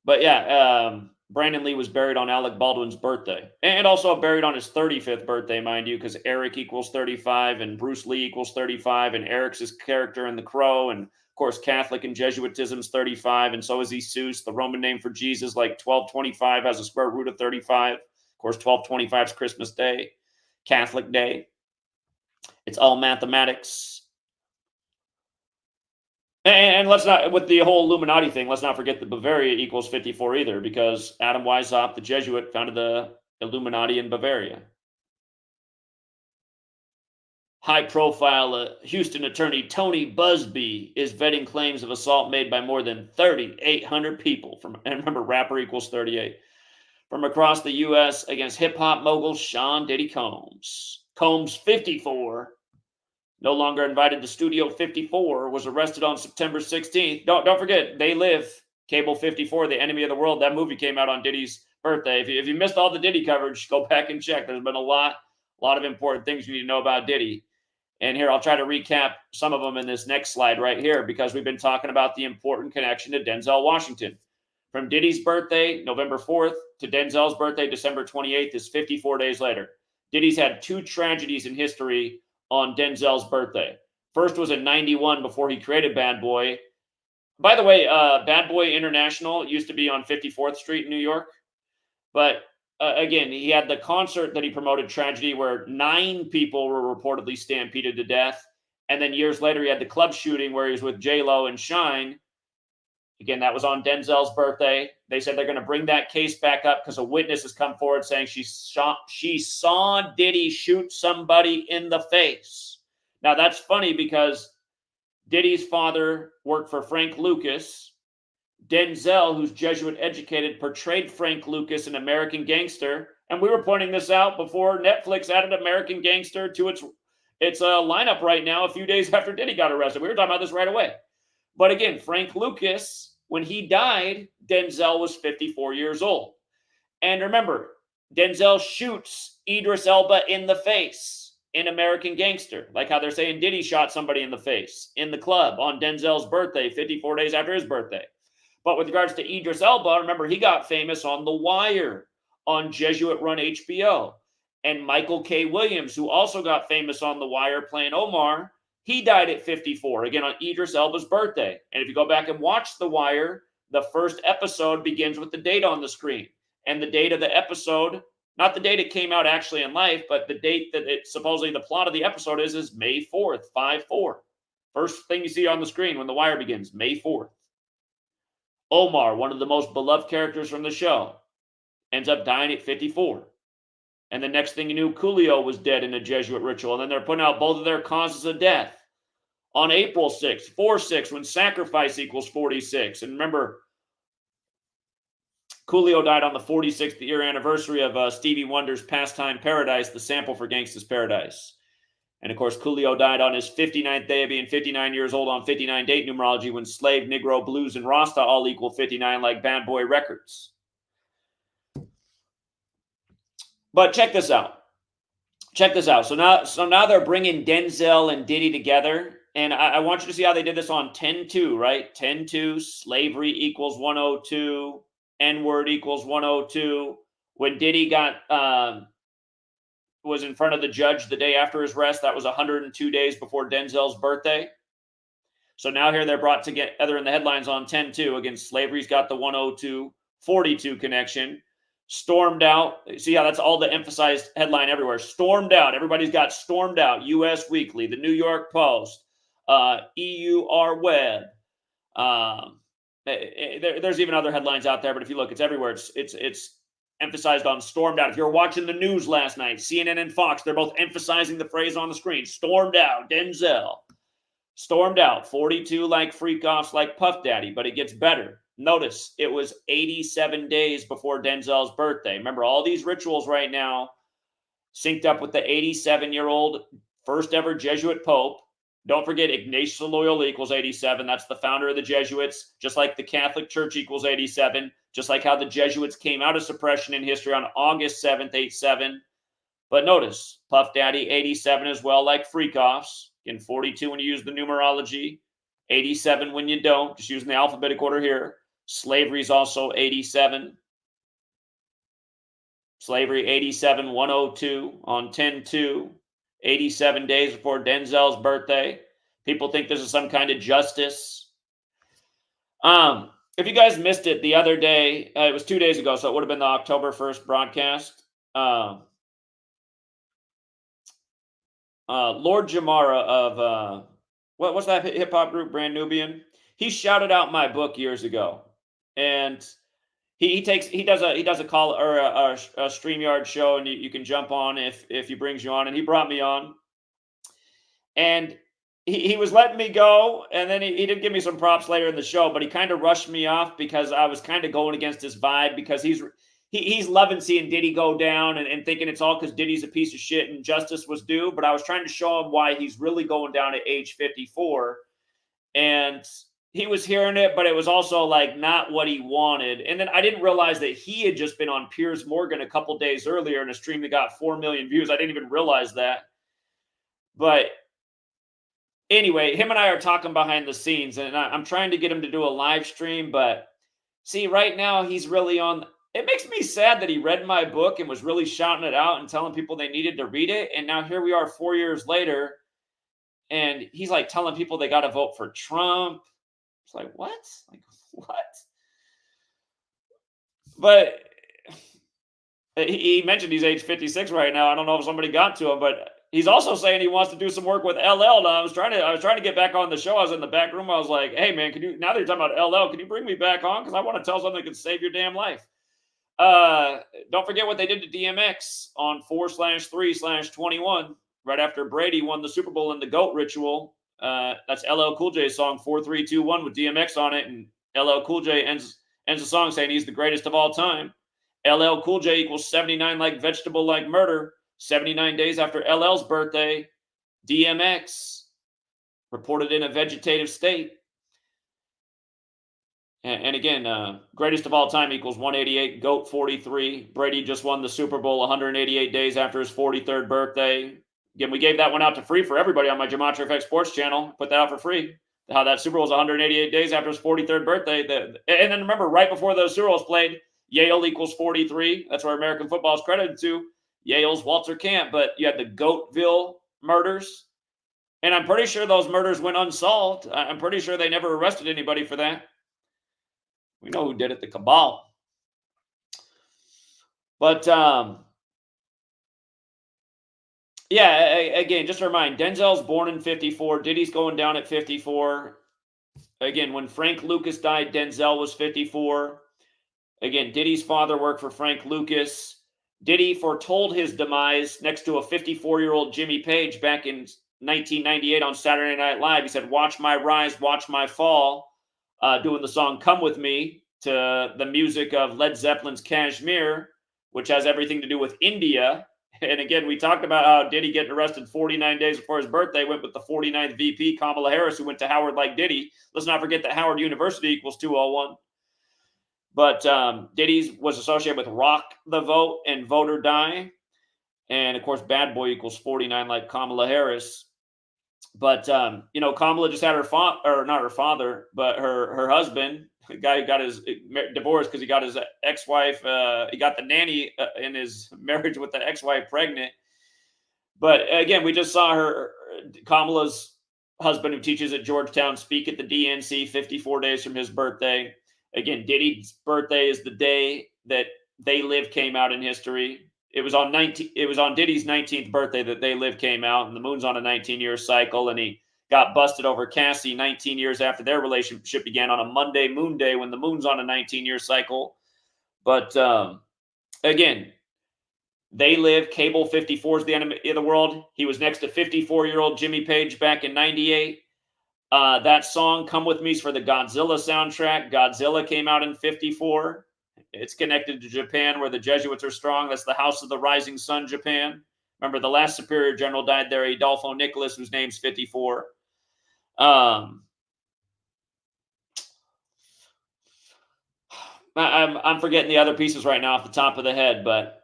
But yeah, Brandon Lee was buried on Alec Baldwin's birthday, and also buried on his 35th birthday, mind you, because Eric equals 35 and Bruce Lee equals 35, and Eric's his character in The Crow, and of course Catholic and Jesuitism's 35, and so is Jesus, the Roman name for Jesus, like 1225 has a square root of 35. Of course, 1225 is Christmas Day, Catholic Day. It's all mathematics. And let's not, with the whole Illuminati thing, let's not forget that Bavaria equals 54 either, because Adam Weishaupt, the Jesuit, founded the Illuminati in Bavaria. High-profile Houston attorney Tony Busby is vetting claims of assault made by more than 3,800 people from, and remember, rapper equals 38, from across the U.S. against hip-hop mogul Sean Diddy Combs. Combs, 54, no longer invited to Studio 54, was arrested on September 16th. Don't forget, They Live, Cable 54, The Enemy of the World. That movie came out on Diddy's birthday. If you missed all the Diddy coverage, go back and check. There's been a lot of important things you need to know about Diddy. And here, I'll try to recap some of them in this next slide right here, because we've been talking about the important connection to Denzel Washington. From Diddy's birthday, November 4th, to Denzel's birthday, December 28th, is 54 days later. Diddy's had two tragedies in history on Denzel's birthday. First was in 91 before he created Bad Boy. By the way, Bad Boy International used to be on 54th Street in New York. But again, he had the concert that he promoted, Tragedy, where 9 people were reportedly stampeded to death. And then years later, he had the club shooting where he was with J-Lo and Shine. Again, that was on Denzel's birthday. They said they're going to bring that case back up because a witness has come forward saying she saw Diddy shoot somebody in the face. Now, that's funny because Diddy's father worked for Frank Lucas. Denzel, who's Jesuit educated, portrayed Frank Lucas, an American gangster. And we were pointing this out before Netflix added American Gangster to its lineup right now, a few days after Diddy got arrested. We were talking about this right away. But again, Frank Lucas, when he died, Denzel was 54 years old. And remember, Denzel shoots Idris Elba in the face in American Gangster, like how they're saying Diddy shot somebody in the face in the club on Denzel's birthday, 54 days after his birthday. But with regards to Idris Elba, remember, he got famous on The Wire, on Jesuit-run HBO. And Michael K. Williams, who also got famous on The Wire playing Omar, he died at 54, again, on Idris Elba's birthday. And if you go back and watch The Wire, the first episode begins with the date on the screen. And the date of the episode, not the date it came out actually in life, but the date that it supposedly the plot of the episode is May 4th, 5-4. First thing you see on the screen when The Wire begins, May 4th. Omar, one of the most beloved characters from the show, ends up dying at 54. And the next thing you knew, Coolio was dead in a Jesuit ritual. And then they're putting out both of their causes of death on April 6th, 4/6, when sacrifice equals 46. And remember, Coolio died on the 46th year anniversary of Stevie Wonder's Pastime Paradise, the sample for Gangsta's Paradise. And of course, Coolio died on his 59th day of being 59 years old on 59 date numerology, when Slave, Negro, Blues, and Rasta all equal 59 like Bad Boy Records. But check this out. Check this out. So now they're bringing Denzel and Diddy together. And I want you to see how they did this on 10-2, right? 10-2, slavery equals 102, N-word equals 102. When Diddy was in front of the judge the day after his arrest, that was 102 days before Denzel's birthday. So now here they're brought together in the headlines on 10-2. Again, slavery's got the 102, 42 connection. Stormed out. See how that's all the emphasized headline everywhere. Stormed out. Everybody's got stormed out. U.S. Weekly, the New York Post, EUR Web. There's even other headlines out there, but if you look, it's everywhere. It's emphasized on stormed out. If you're watching the news last night, CNN and Fox, they're both emphasizing the phrase on the screen. Stormed out. Denzel. Stormed out. 42 like freak-offs like Puff Daddy, but it gets better. Notice it was 87 days before Denzel's birthday. Remember, all these rituals right now synced up with the 87-year-old first ever Jesuit Pope. Don't forget, Ignatius of Loyola equals 87. That's the founder of the Jesuits, just like the Catholic Church equals 87, just like how the Jesuits came out of suppression in history on August 7th, 87. But notice, Puff Daddy, 87 as well, like freak-offs. Again, 42 when you use the numerology, 87 when you don't, just using the alphabetic order here. Slavery is also 87. Slavery 87, 102 on 10/2, 87 days before Denzel's birthday. People think this is some kind of justice. If you guys missed it the other day, it was 2 days ago, so it would have been the October 1st broadcast. Lord Jamara of what's that hip hop group, Brand Nubian? He shouted out my book years ago, and he does a call or a StreamYard show, and you can jump on if he brings you on, and he brought me on, and he was letting me go, and then he did give me some props later in the show, but he kind of rushed me off because I was kind of going against his vibe, because he's loving seeing Diddy go down and thinking it's all because Diddy's a piece of shit and justice was due. But I was trying to show him why he's really going down at age 54. And he was hearing it, but it was also like not what he wanted. And then I didn't realize that he had just been on Piers Morgan a couple days earlier in a stream that got 4 million views. I didn't even realize that. But anyway, him and I are talking behind the scenes, and I'm trying to get him to do a live stream. But see, right now he's really on. It makes me sad that he read my book and was really shouting it out and telling people they needed to read it. And now here we are 4 years later, and he's like telling people they got to vote for Trump. It's like, what? Like, what? But he mentioned he's age 56 right now. I don't know if somebody got to him, but he's also saying he wants to do some work with LL. Now, I was trying to get back on the show. I was in the back room. I was like, hey man, now that you're talking about LL, can you bring me back on? Because I want to tell something that can save your damn life. Don't forget what they did to DMX on 4/3/21, right after Brady won the Super Bowl in the GOAT ritual. That's LL Cool J's song 4-3-2-1 with DMX on it, and LL Cool J ends the song saying he's the greatest of all time. LL Cool J equals 79 like vegetable like murder. 79 days after LL's birthday, DMX reported in a vegetative state. And again, greatest of all time equals 188, GOAT 43. Brady just won the Super Bowl 188 days after his 43rd birthday. Again, we gave that one out to free for everybody on my Gematria Effect Sports channel. Put that out for free. How that Super Bowl was 188 days after his 43rd birthday. And then remember, right before those Super Bowls played, Yale equals 43. That's where American football is credited to. Yale's Walter Camp. But you had the Goatville murders. And I'm pretty sure those murders went unsolved. I'm pretty sure they never arrested anybody for that. We know who did it, the cabal. But, yeah, again, just to remind, Denzel's born in 54. Diddy's going down at 54. Again, when Frank Lucas died, Denzel was 54. Again, Diddy's father worked for Frank Lucas. Diddy foretold his demise next to a 54-year-old Jimmy Page back in 1998 on Saturday Night Live. He said, "Watch my rise, watch my fall," doing the song Come With Me to the music of Led Zeppelin's Kashmir, which has everything to do with India. And again, we talked about how Diddy getting arrested 49 days before his birthday went with the 49th VP, Kamala Harris, who went to Howard like Diddy. Let's not forget that Howard University equals 201. But Diddy was associated with Rock the Vote and Vote or Die. And, of course, Bad Boy equals 49 like Kamala Harris. But, Kamala just had her not her father, but her husband, the guy who got his divorce because he got his ex-wife, he got the nanny in his marriage with the ex-wife pregnant. But, again, we just saw Kamala's husband, who teaches at Georgetown, speak at the DNC 54 days from his birthday. Again, Diddy's birthday is the day that They Live came out in history. It was on Diddy's 19th birthday that They Live came out, and the moon's on a 19-year cycle, and he got busted over Cassie 19 years after their relationship began on a Monday, Moon Day, when the moon's on a 19-year cycle. But again, They Live, Cable 54 is the enemy of the world. He was next to 54-year-old Jimmy Page back in 98. That song, Come With Me, is for the Godzilla soundtrack. Godzilla came out in 54. It's connected to Japan, where the Jesuits are strong. That's the House of the Rising Sun, Japan. Remember, the last superior general died there, Adolfo Nicholas, whose name's 54. I'm forgetting the other pieces right now off the top of the head, but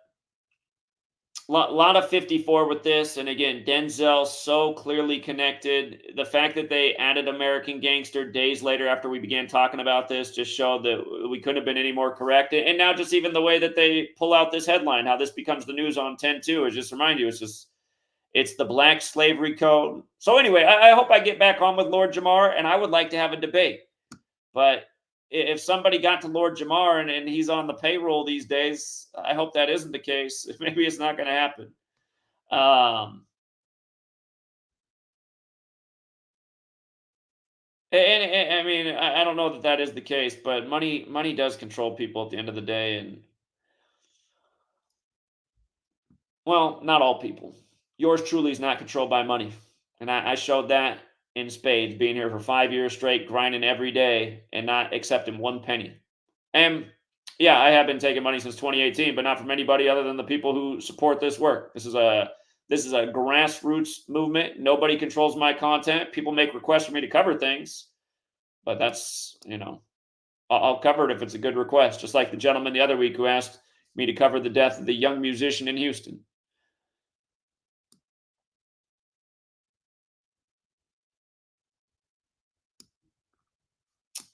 a lot of 54 with this. And again, Denzel so clearly connected. The fact that they added American Gangster days later after we began talking about this just showed that we couldn't have been any more correct. And now just even the way that they pull out this headline, how this becomes the news on 10-2, is just remind you, it's the Black Slavery Code. So anyway, I hope I get back on with Lord Jamar, and I would like to have a debate. But if somebody got to Lord Jamar and he's on the payroll these days, I hope that isn't the case. Maybe it's not going to happen. And I mean, I don't know that is the case, but money does control people at the end of the day. And well, not all people. Yours truly is not controlled by money. And I showed that in spades, being here for 5 years straight, grinding every day and not accepting one penny. And yeah, I have been taking money since 2018, but not from anybody other than the people who support this work. This is a grassroots movement. Nobody controls my content. People make requests for me to cover things, but that's, I'll cover it if it's a good request. Just like the gentleman the other week who asked me to cover the death of the young musician in Houston.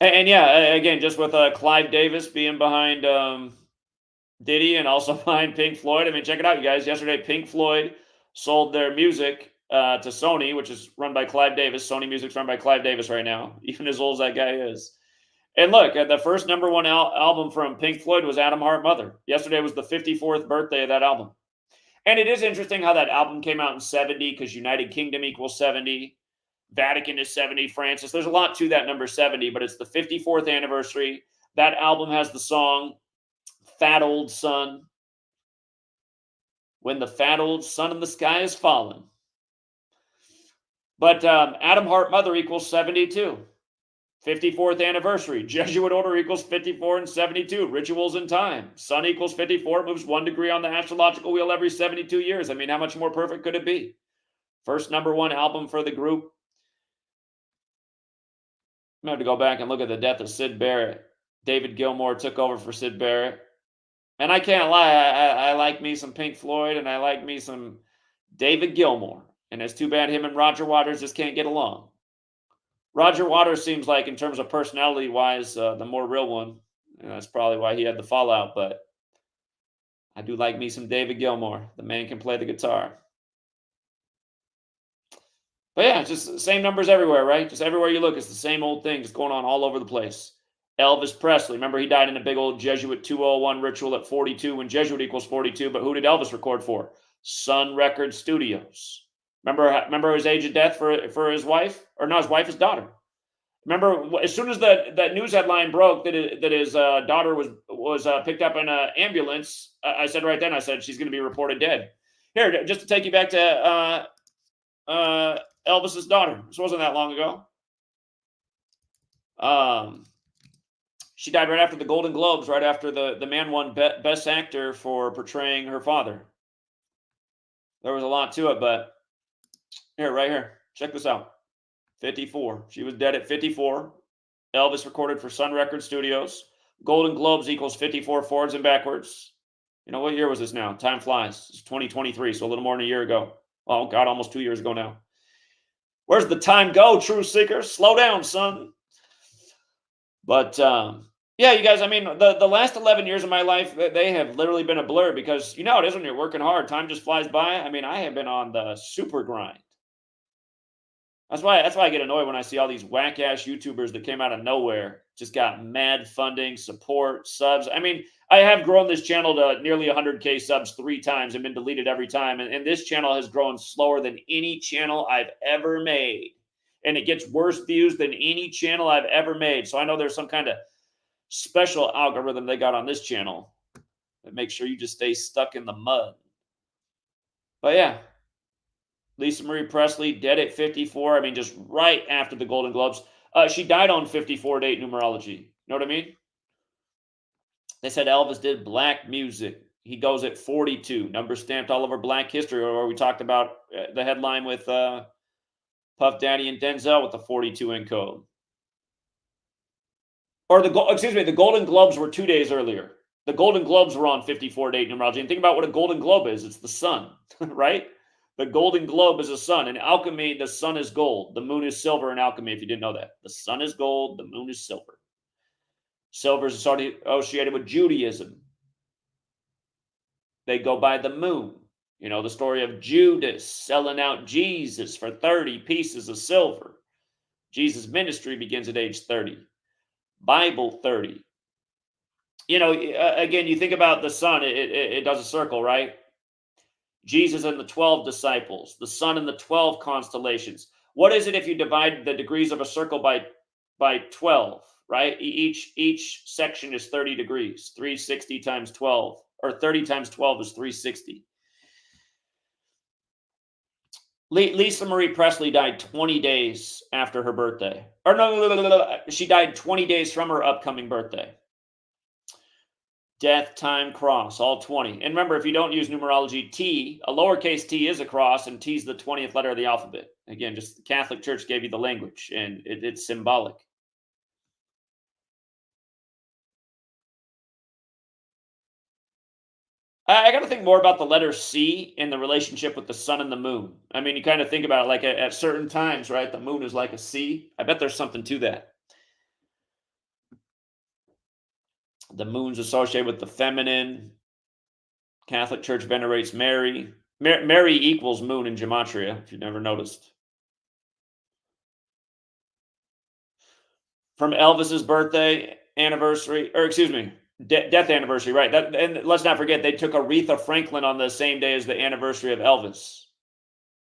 And yeah, again, just with Clive Davis being behind Diddy and also behind Pink Floyd. I mean, check it out, you guys. Yesterday, Pink Floyd sold their music to Sony, which is run by Clive Davis. Sony Music's run by Clive Davis right now, even as old as that guy is. And look, the first number one album from Pink Floyd was Atom Heart Mother. Yesterday was the 54th birthday of that album. And it is interesting how that album came out in 70, because United Kingdom equals 70. Vatican is 70, Francis. There's a lot to that number 70, but it's the 54th anniversary. That album has the song Fat Old Sun. When the fat old sun in the sky is fallen. But Atom Heart Mother equals 72. 54th anniversary. Jesuit order equals 54 and 72. Rituals in time. Sun equals 54. Moves 1 degree on the astrological wheel every 72 years. I mean, how much more perfect could it be? First number one album for the group. I'm going to have to go back and look at the death of Syd Barrett. David Gilmour took over for Syd Barrett. And I can't lie, I like me some Pink Floyd, and I like me some David Gilmour. And it's too bad him and Roger Waters just can't get along. Roger Waters seems like, in terms of personality-wise, the more real one. And that's probably why he had the fallout. But I do like me some David Gilmour. The man can play the guitar. But yeah, it's just the same numbers everywhere, right? Just everywhere you look, it's the same old thing just going on all over the place. Elvis Presley. Remember, he died in a big old Jesuit 201 ritual at 42 when Jesuit equals 42. But who did Elvis record for? Sun Record Studios. Remember his age of death for his wife? Or not his wife, his daughter. Remember, as soon as that news headline broke that his daughter was picked up in an ambulance, I said right then, she's going to be reported dead. Here, just to take you back to Elvis's daughter. This wasn't that long ago. She died right after the Golden Globes, right after the man won Best Actor for portraying her father. There was a lot to it, but here, right here. Check this out. 54. She was dead at 54. Elvis recorded for Sun Record Studios. Golden Globes equals 54 forwards and backwards. You know, what year was this now? Time flies. It's 2023, so a little more than a year ago. Oh, God, almost 2 years ago now. Where's the time go, Truth Seeker? Slow down, son. But, yeah, you guys, I mean, the last 11 years of my life, they have literally been a blur, because you know how it is when you're working hard. Time just flies by. I mean, I have been on the super grind. That's why I get annoyed when I see all these whack-ass YouTubers that came out of nowhere Just got mad funding, support, subs. I mean, I have grown this channel to nearly 100K subs 3 times and been deleted every time. And this channel has grown slower than any channel I've ever made. And it gets worse views than any channel I've ever made. So I know there's some kind of special algorithm they got on this channel that makes sure you just stay stuck in the mud. But yeah, Lisa Marie Presley, dead at 54. I mean, just right after the Golden Globes. She died on 54 date numerology. You know what I mean? They said Elvis did black music. He goes at 42. Number stamped all over black history. Or we talked about the headline with Puff Daddy and Denzel with the 42 in code. Or the Golden Globes were 2 days earlier. The Golden Globes were on 54 date numerology. And think about what a Golden Globe is. It's the sun, right? The Golden Globe is a sun. In alchemy, the sun is gold. The moon is silver in alchemy, if you didn't know that. The sun is gold. The moon is silver. Silver is associated with Judaism. They go by the moon. You know, the story of Judas selling out Jesus for 30 pieces of silver. Jesus' ministry begins at age 30. Bible 30. You know, again, you think about the sun, it does a circle, right? Jesus and the 12 disciples, the sun and the 12 constellations. What is it if you divide the degrees of a circle by 12, right? Each section is 30 degrees, 360 times 12, or 30 times 12 is 360. Lisa Marie Presley died 20 days after her birthday. Or no, she died 20 days from her upcoming birthday. Death, time, cross, all 20. And remember, if you don't use numerology, T, a lowercase t is a cross, and T is the 20th letter of the alphabet. Again, just the Catholic Church gave you the language, and it's symbolic. I got to think more about the letter C in the relationship with the sun and the moon. I mean, you kind of think about it like at certain times, right? The moon is like a C. I bet there's something to that. The moon's associated with the feminine. Catholic Church venerates Mary. Mary equals moon in Gematria, if you've never noticed. From Elvis's birthday anniversary, or excuse me, death anniversary, right? And let's not forget, they took Aretha Franklin on the same day as the anniversary of Elvis.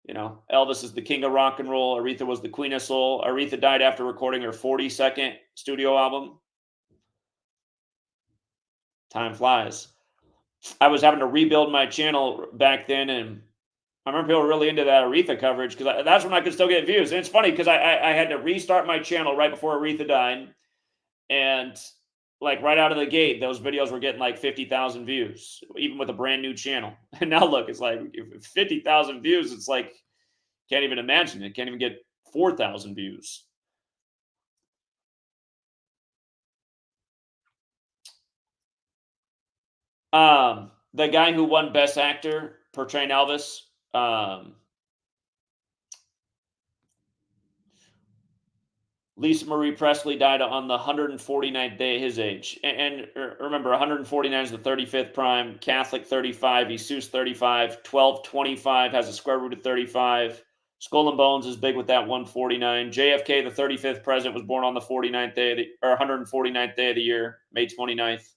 You know, Elvis is the king of rock and roll. Aretha was the queen of soul. Aretha died after recording her 42nd studio album. Time flies. I was having to rebuild my channel back then, and I remember people were really into that Aretha coverage because that's when I could still get views. And it's funny because I had to restart my channel right before Aretha died, and like right out of the gate, those videos were getting like 50,000 views, even with a brand new channel. And now look, it's like 50,000 views. It's like, can't even imagine it. Can't even get 4,000 views. The guy who won Best Actor portraying Elvis, Lisa Marie Presley died on the 149th day of his age. And remember, 149 is the 35th prime, Catholic 35, Jesuit 35, 1225 has a square root of 35. Skull and Bones is big with that 149. JFK, the 35th president, was born on the 49th day of the, or 149th day of the year, May 29th.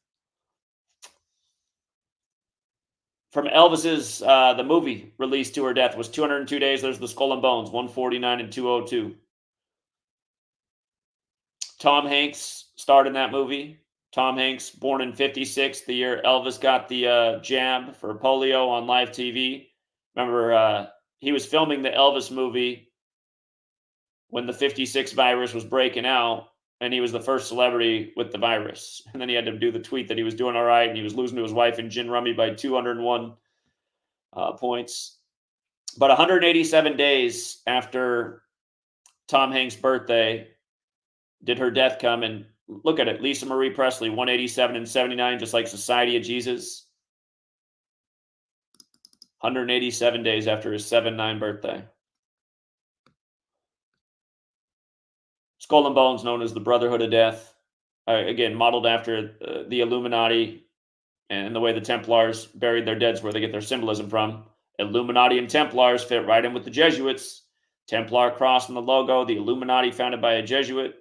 From Elvis's, the movie released to her death was 202 days. There's the Skull and Bones, 149 and 202. Tom Hanks starred in that movie. Tom Hanks, born in 56, the year Elvis got the jab for polio on live TV. Remember, he was filming the Elvis movie when the 56 virus was breaking out, and he was the first celebrity with the virus. And then he had to do the tweet that he was doing all right, and he was losing to his wife in gin rummy by 201 points. But 187 days after Tom Hanks' birthday did her death come, and look at it. Lisa Marie Presley, 187 and 79, just like Society of Jesus. 187 days after his 7-9 birthday. Skull and Bones, known as the Brotherhood of Death. Again, modeled after the Illuminati and the way the Templars buried their deads, where they get their symbolism from. Illuminati and Templars fit right in with the Jesuits. Templar cross in the logo. The Illuminati founded by a Jesuit.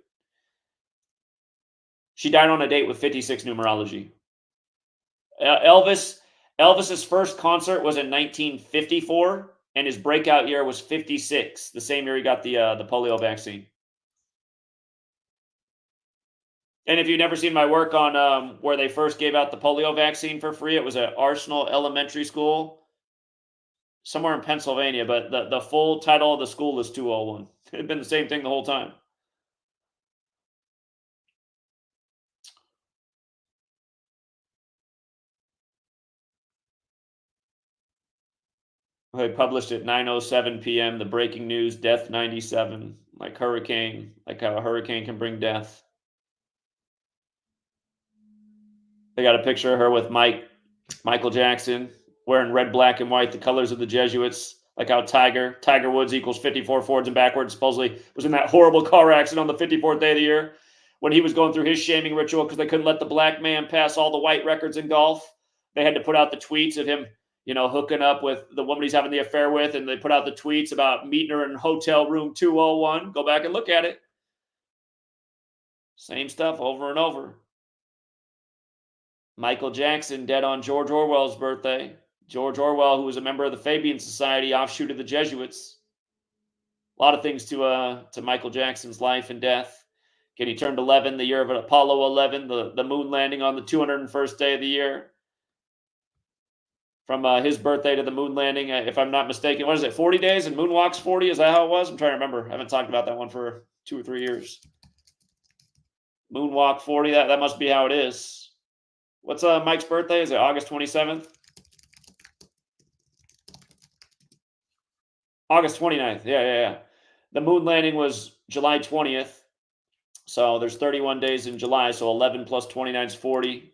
She died on a date with 56 numerology. Elvis's first concert was in 1954, and his breakout year was 56, the same year he got the polio vaccine. And if you've never seen my work on where they first gave out the polio vaccine for free, it was at Arsenal Elementary School, somewhere in Pennsylvania. But the full title of the school is 201. It had been the same thing the whole time. They published at 9:07 p.m. the breaking news: death 97, like hurricane, like how a hurricane can bring death. They got a picture of her with Michael Jackson wearing red, black, and white, the colors of the Jesuits, like how Tiger Woods equals 54 forwards and backwards, supposedly was in that horrible car accident on the 54th day of the year when he was going through his shaming ritual because they couldn't let the black man pass all the white records in golf. They had to put out the tweets of him, hooking up with the woman he's having the affair with, and they put out the tweets about meeting her in hotel room 201. Go back and look at it. Same stuff over and over. Michael Jackson dead on George Orwell's birthday. George Orwell, who was a member of the Fabian Society, offshoot of the Jesuits. A lot of things to Michael Jackson's life and death. Again, he turned 11 the year of Apollo 11, the moon landing on the 201st day of the year. From his birthday to the moon landing, if I'm not mistaken, what is it, 40 days and moonwalks 40? Is that how it was? I'm trying to remember. I haven't talked about that one for 2 or 3 years. Moonwalk 40, that must be how it is. What's Mike's birthday? Is it August 27th? August 29th. Yeah. The moon landing was July 20th. So there's 31 days in July. So 11 plus 29 is 40.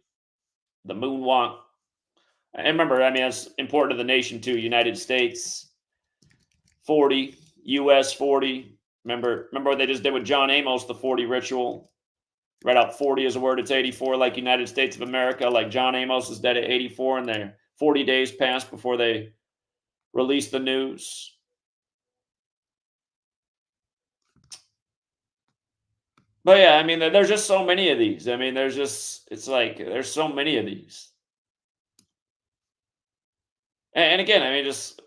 The moonwalk. And remember, that's important to the nation too. United States, 40. U.S., 40. Remember what they just did with John Amos, the 40 ritual. Read out 40 as a word, it's 84, like United States of America, like John Amos is dead at 84, and there 40 days passed before they released the news. But yeah, there's just so many of these. There's so many of these. And again, just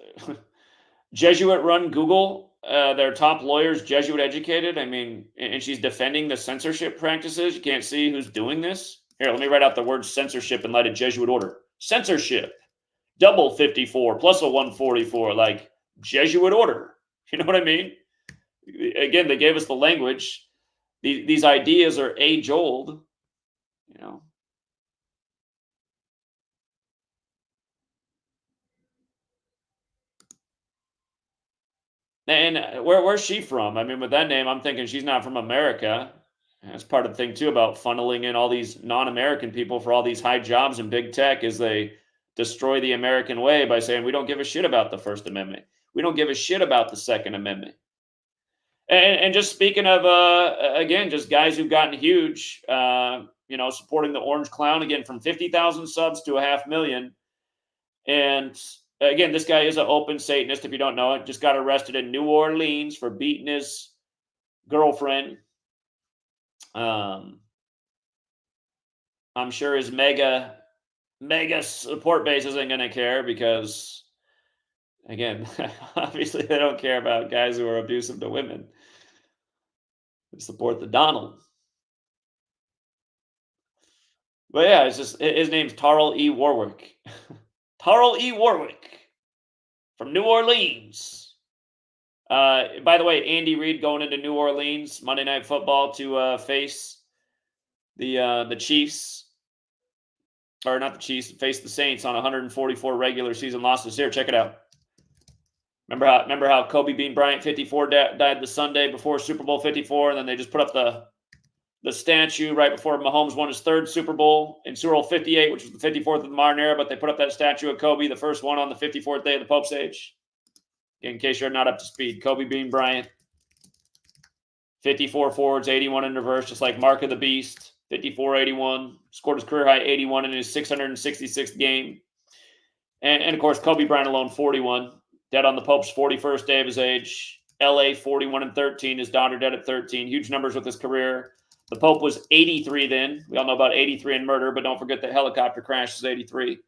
Jesuit-run Google. Their top lawyers, Jesuit educated. And she's defending the censorship practices. You can't see who's doing this. Here, let me write out the word censorship in light of Jesuit order. Censorship, double 54 plus a 144, like Jesuit order. You know what I mean? Again, they gave us the language. These ideas are age old. And where's she from? With that name, I'm thinking she's not from America. That's part of the thing, too, about funneling in all these non-American people for all these high jobs in big tech is they destroy the American way by saying, we don't give a shit about the First Amendment. We don't give a shit about the Second Amendment. And just speaking of, again, just guys who've gotten huge, supporting the Orange Clown, again, from 50,000 subs to 500,000. And again, this guy is an open Satanist, if you don't know it. Just got arrested in New Orleans for beating his girlfriend. I'm sure his mega support base isn't going to care because, again, obviously they don't care about guys who are abusive to women. They support the Donald. But yeah, it's just his name's Tarl E. Warwick. Tarl E. Warwick from New Orleans. By the way, Andy Reid going into New Orleans Monday Night Football to face the Chiefs, or not the Chiefs, face the Saints on 144 regular season losses. Here, check it out. Remember how Kobe Bean Bryant 54 died the Sunday before Super Bowl 54, and then they just put up the statue right before Mahomes won his third Super Bowl in Super Bowl 58, which was the 54th of the modern era, but they put up that statue of Kobe, the first one on the 54th day of the Pope's age. In case you're not up to speed, Kobe Bean Bryant, 54 forwards, 81 in reverse, just like Mark of the Beast, 54-81, scored his career high 81 in his 666th game. And of course, Kobe Bryant alone, 41, dead on the Pope's 41st day of his age. LA, 41-13, his daughter dead at 13. Huge numbers with his career. The Pope was 83 then. We all know about 83 and murder, but don't forget that helicopter crash was 83.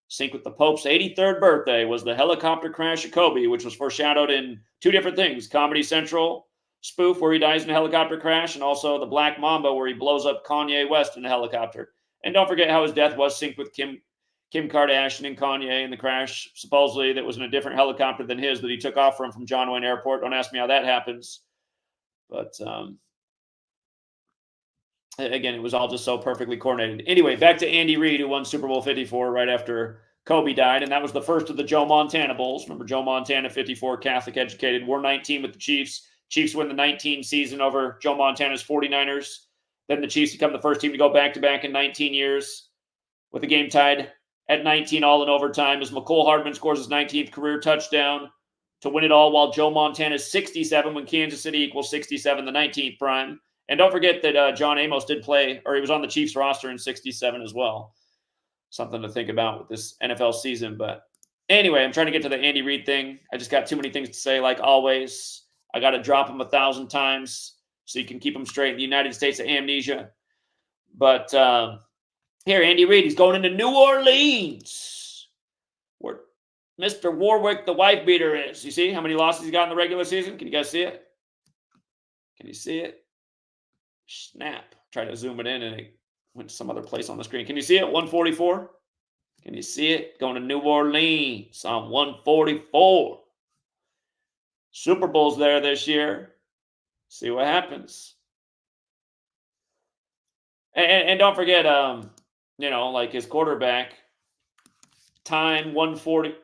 Sync with the Pope's 83rd birthday was the helicopter crash at Kobe, which was foreshadowed in two different things. Comedy Central spoof where he dies in a helicopter crash, and also the Black Mamba where he blows up Kanye West in a helicopter. And don't forget how his death was synced with Kim Kardashian and Kanye in the crash, supposedly that was in a different helicopter than his that he took off from John Wayne Airport. Don't ask me how that happens. But again, it was all just so perfectly coordinated. Anyway, back to Andy Reid, who won Super Bowl 54 right after Kobe died, and that was the first of the Joe Montana Bowls. Remember, Joe Montana, 54, Catholic educated, wore 19 with the Chiefs. Chiefs win the 19 season over Joe Montana's 49ers. Then the Chiefs become the first team to go back-to-back in 19 years with the game tied at 19 all in overtime as Mecole Hardman scores his 19th career touchdown to win it all, while Joe Montana's 67 when Kansas City equals 67, the 19th prime. And don't forget that John Amos did play, or he was on the Chiefs roster in 67 as well. Something to think about with this NFL season. But anyway, I'm trying to get to the Andy Reid thing. I just got too many things to say, like always. I got to drop them 1,000 times so you can keep them straight. The United States of amnesia. But here, Andy Reid, he's going into New Orleans, where Mr. Warwick, the wife beater, is. You see how many losses he got in the regular season? Can you guys see it? Can you see it? Snap. Try to zoom it in and it went to some other place on the screen. Can you see it? 144? Can you see it? Going to New Orleans on 144. Super Bowl's there this year. See what happens. And don't forget, like his quarterback, time 140.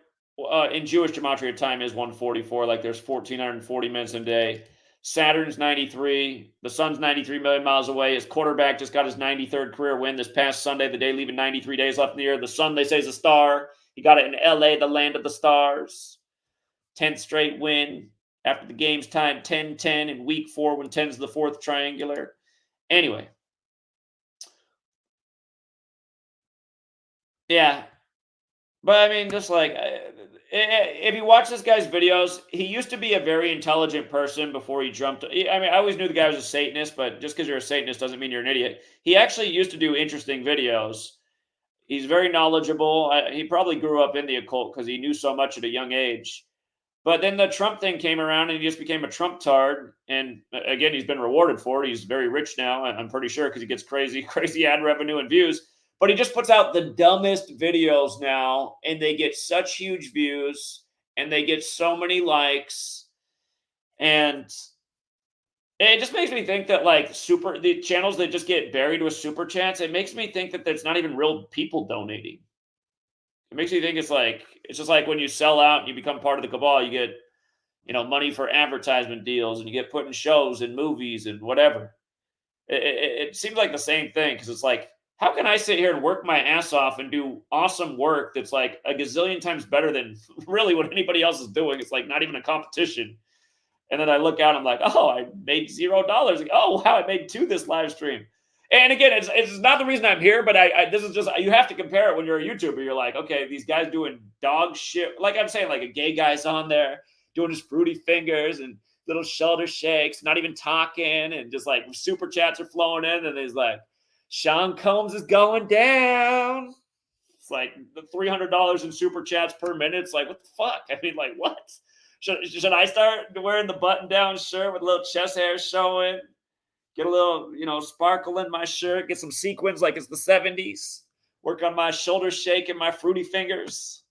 In Jewish gematria, time is 144. Like there's 1,440 minutes in a day. Saturn's 93. The sun's 93 million miles away. His quarterback just got his 93rd career win this past Sunday, the day leaving 93 days left in the year. The sun, they say, is a star. He got it in LA, the land of the stars. 10th straight win after the game's tied 10-10 in week 4 when 10's the fourth triangular. Anyway. Yeah. But, I mean, just like, if you watch this guy's videos, he used to be a very intelligent person before he jumped. I mean, I always knew the guy was a Satanist, but just because you're a Satanist doesn't mean you're an idiot. He actually used to do interesting videos. He's very knowledgeable. He probably grew up in the occult because he knew so much at a young age. But then the Trump thing came around and he just became a Trump tard. And again, he's been rewarded for it. He's very rich now, I'm pretty sure, because he gets crazy ad revenue and views. But he just puts out the dumbest videos now, and they get such huge views, and they get so many likes. And it just makes me think that, like, the channels that just get buried with super chats, it makes me think that there's not even real people donating. It makes me think it's just like when you sell out and you become part of the cabal, you get, money for advertisement deals, and you get put in shows and movies and whatever. It seems like the same thing, because it's like, how can I sit here and work my ass off and do awesome work that's like a gazillion times better than really what anybody else is doing? It's like not even a competition. And then I look out, I'm like, oh, I made $0. Like, oh, wow, I made 2 this live stream. And again, it's not the reason I'm here, but this is just, you have to compare it when you're a YouTuber. You're like, okay, these guys doing dog shit. Like I'm saying, like a gay guy's on there doing his fruity fingers and little shoulder shakes, not even talking, and just like super chats are flowing in, and he's like, Sean Combs is going down. It's like the $300 in super chats per minute. It's like, what the fuck? I mean, like, what? Should I start wearing the button-down shirt with a little chest hair showing? Get a little, sparkle in my shirt. Get some sequins like it's the 70s. Work on my shoulder shake and my fruity fingers.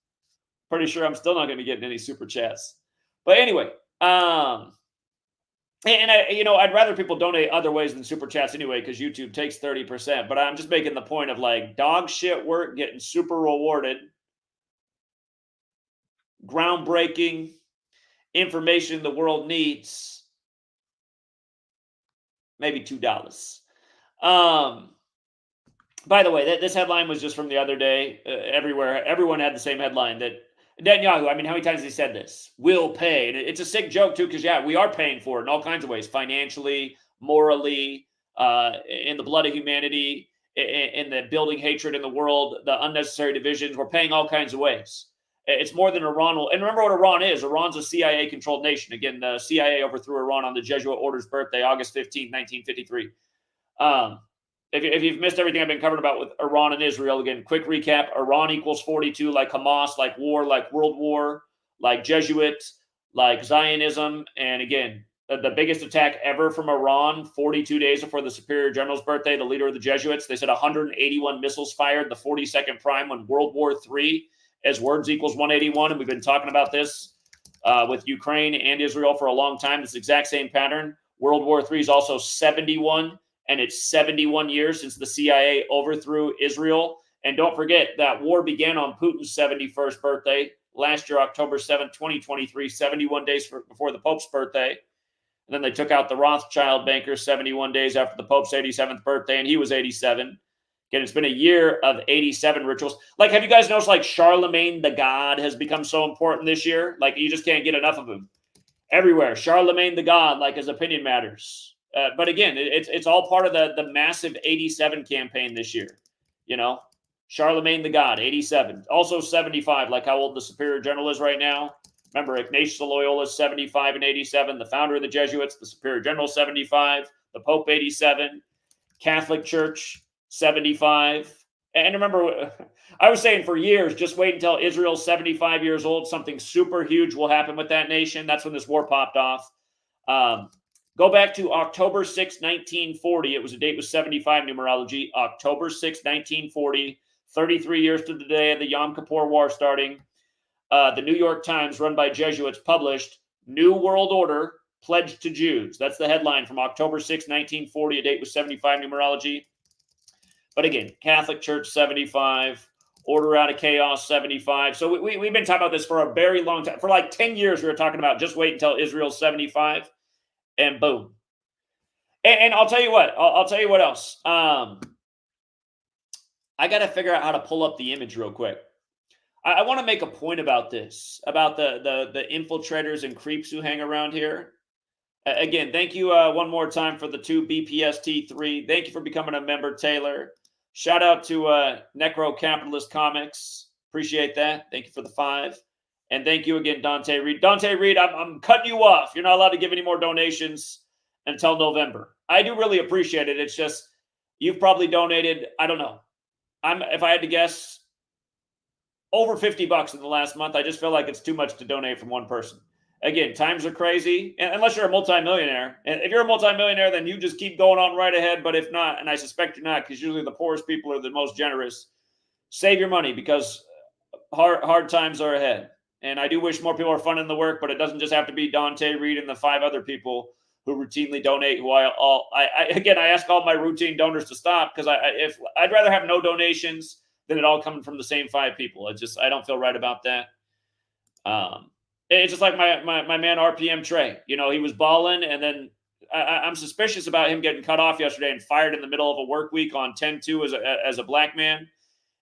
Pretty sure I'm still not going to be getting any super chats. But anyway, and I'd rather people donate other ways than super chats anyway, because YouTube takes 30%. But I'm just making the point of like dog shit work getting super rewarded, groundbreaking information the world needs. Maybe $2. By the way, this headline was just from the other day. Everyone had the same headline that Netanyahu, I mean, how many times has he said this? Will pay. And it's a sick joke, too, because, yeah, we are paying for it in all kinds of ways. Financially, morally, in the blood of humanity, in the building hatred in the world, the unnecessary divisions. We're paying all kinds of ways. It's more than Iran will. And remember what Iran is. Iran's a CIA-controlled nation. Again, the CIA overthrew Iran on the Jesuit order's birthday, August 15, 1953. Um, if you've missed everything I've been covering about with Iran and Israel, again, quick recap: Iran equals 42, like Hamas, like war, like World War, like Jesuit, like Zionism, and again, the biggest attack ever from Iran, 42 days before the Superior General's birthday, the leader of the Jesuits. They said 181 missiles fired, the 42nd prime when World War III, as words equals 181. And we've been talking about this with Ukraine and Israel for a long time. This exact same pattern. World War III is also 71, and it's 71 years since the CIA overthrew Israel. And don't forget that war began on Putin's 71st birthday last year, October 7th, 2023, 71 days before the Pope's birthday. And then they took out the Rothschild bankers 71 days after the Pope's 87th birthday, and he was 87. Again, it's been a year of 87 rituals. Like, have you guys noticed, like, Charlemagne the God has become so important this year? Like, you just can't get enough of him. Everywhere, Charlemagne the God, like his opinion matters. But again, it's all part of the massive 87 campaign this year. You know, Charlemagne the God, 87. Also 75, like how old the Superior General is right now. Remember, Ignatius of Loyola is 75 and 87. The founder of the Jesuits, the Superior General, 75. The Pope, 87. Catholic Church, 75. And remember, I was saying for years, just wait until Israel's 75 years old. Something super huge will happen with that nation. That's when this war popped off. Go back to October 6, 1940. It was a date with 75 numerology. October 6, 1940. 33 years to the day of the Yom Kippur War starting. The New York Times, run by Jesuits, published New World Order Pledged to Jews. That's the headline from October 6, 1940, a date with 75 numerology. But again, Catholic Church, 75. Order Out of Chaos, 75. So we've been talking about this for a very long time. For like 10 years, we were talking about just wait until Israel's 75. And boom. And I'll tell you what. I'll tell you what else. I got to figure out how to pull up the image real quick. I want to make a point about this, about the infiltrators and creeps who hang around here. Again, thank you one more time for the 2 BPST3. Thank you for becoming a member, Taylor. Shout out to Necro Capitalist Comics. Appreciate that. Thank you for the 5. And thank you again, Dante Reid. Dante Reid, I'm cutting you off. You're not allowed to give any more donations until November. I do really appreciate it. It's just, you've probably donated, I don't know. If I had to guess, over $50 in the last month. I just feel like it's too much to donate from one person. Again, times are crazy, unless you're a multimillionaire. And if you're a multimillionaire, then you just keep going on right ahead. But if not, and I suspect you're not, because usually the poorest people are the most generous, save your money, because hard times are ahead. And I do wish more people are funding the work, but it doesn't just have to be Dante Reid and the 5 other people who routinely donate. Who I ask all my routine donors to stop, because if I'd rather have no donations than it all coming from the same 5 people. I don't feel right about that. It's just like my man RPM Trey. You know, he was balling, and then I'm suspicious about him getting cut off yesterday and fired in the middle of a work week on 10-2 as a black man.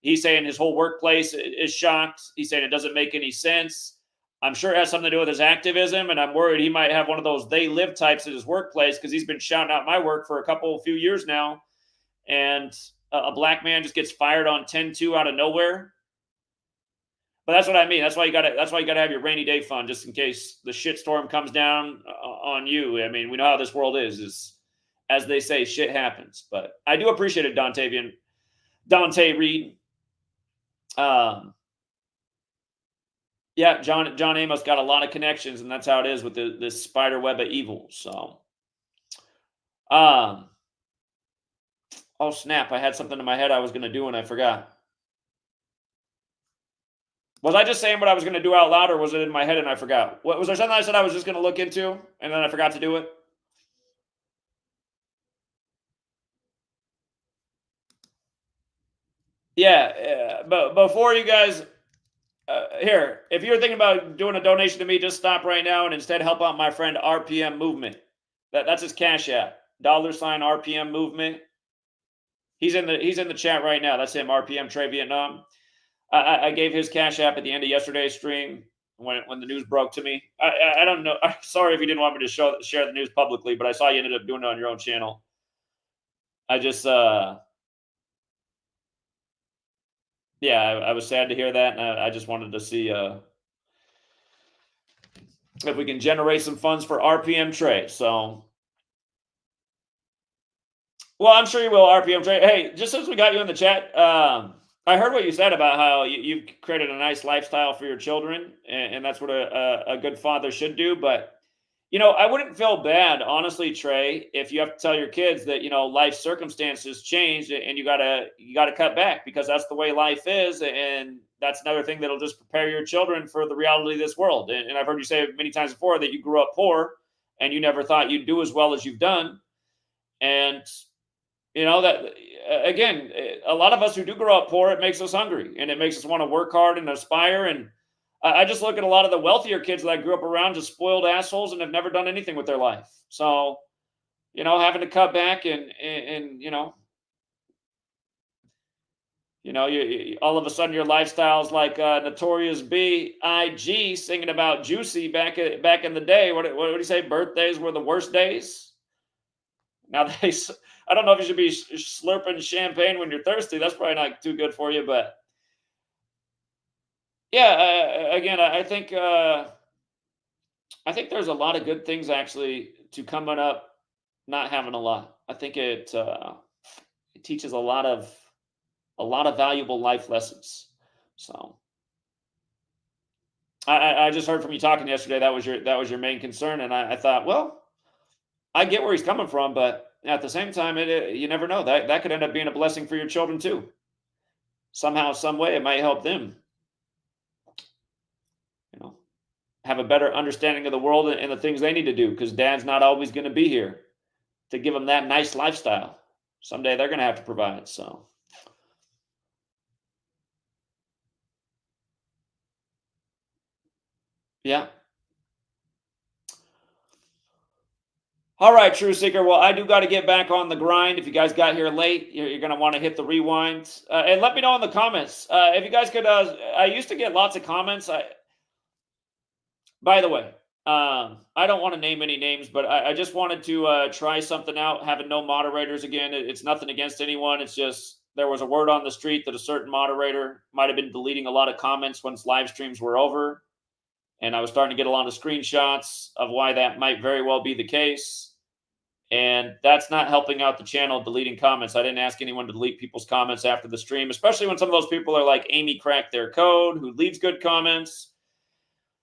He's saying his whole workplace is shocked. He's saying it doesn't make any sense. I'm sure it has something to do with his activism, and I'm worried he might have one of those they live types at his workplace, because he's been shouting out my work for a few years now, and a black man just gets fired on 10-2 out of nowhere. But that's what I mean. That's why you got to have your rainy day fund, just in case the shitstorm comes down on you. I mean, we know how this world is as they say, shit happens. But I do appreciate it, Dante Reid. Yeah, John Amos got a lot of connections, and that's how it is with this spider web of evil. So, oh snap! I had something in my head I was going to do, and I forgot. Was I just saying what I was going to do out loud, or was it in my head and I forgot? What was there something I said I was just going to look into, and then I forgot to do it? Yeah, but before you guys, here, if you're thinking about doing a donation to me, just stop right now and instead help out my friend RPM Movement. That's his Cash App, $RPM Movement. He's in the chat right now. That's him, RPM Trey Vietnam. I gave his Cash App at the end of yesterday's stream when the news broke to me. I don't know. Sorry if you didn't want me to share the news publicly, but I saw you ended up doing it on your own channel. I just yeah, I was sad to hear that, and I just wanted to see if we can generate some funds for RPM Trey. So Well, I'm sure you will, RPM Trey. Hey, just since we got you in the chat, I heard what you said about how you've created a nice lifestyle for your children, and that's what a good father should do. But I wouldn't feel bad, honestly, Trey, if you have to tell your kids that life circumstances change and you gotta cut back because that's the way life is, and that's another thing that'll just prepare your children for the reality of this world. And I've heard you say many times before that you grew up poor and you never thought you'd do as well as you've done, and that again, a lot of us who do grow up poor, it makes us hungry and it makes us want to work hard and aspire. And I just look at a lot of the wealthier kids that I grew up around, just spoiled assholes and have never done anything with their life. So, having to cut back and all of a sudden your lifestyle's like Notorious B.I.G. singing about Juicy back in the day. What do you say? Birthdays were the worst days. Now I don't know if you should be slurping champagne when you're thirsty. That's probably not too good for you. But yeah, again, I think there's a lot of good things actually to coming up, not having a lot. I think it teaches a lot of valuable life lessons. So I just heard from you talking yesterday. That was your main concern, and I thought, well, I get where he's coming from, but at the same time, you never know. That could end up being a blessing for your children too. Somehow, some way, it might help them, you know, have a better understanding of the world and the things they need to do. Because dad's not always going to be here to give them that nice lifestyle. Someday they're going to have to provide. So, yeah. All right, True Seeker. Well, I do got to get back on the grind. If you guys got here late, you're going to want to hit the rewind. And let me know in the comments. If you guys could, I used to get lots of comments. By the way, I don't want to name any names, but I just wanted to try something out, having no moderators again. It's nothing against anyone. It's just there was a word on the street that a certain moderator might have been deleting a lot of comments once live streams were over. And I was starting to get a lot of screenshots of why that might very well be the case. And that's not helping out the channel, deleting comments. I didn't ask anyone to delete people's comments after the stream, especially when some of those people are like Amy cracked their code, who leaves good comments.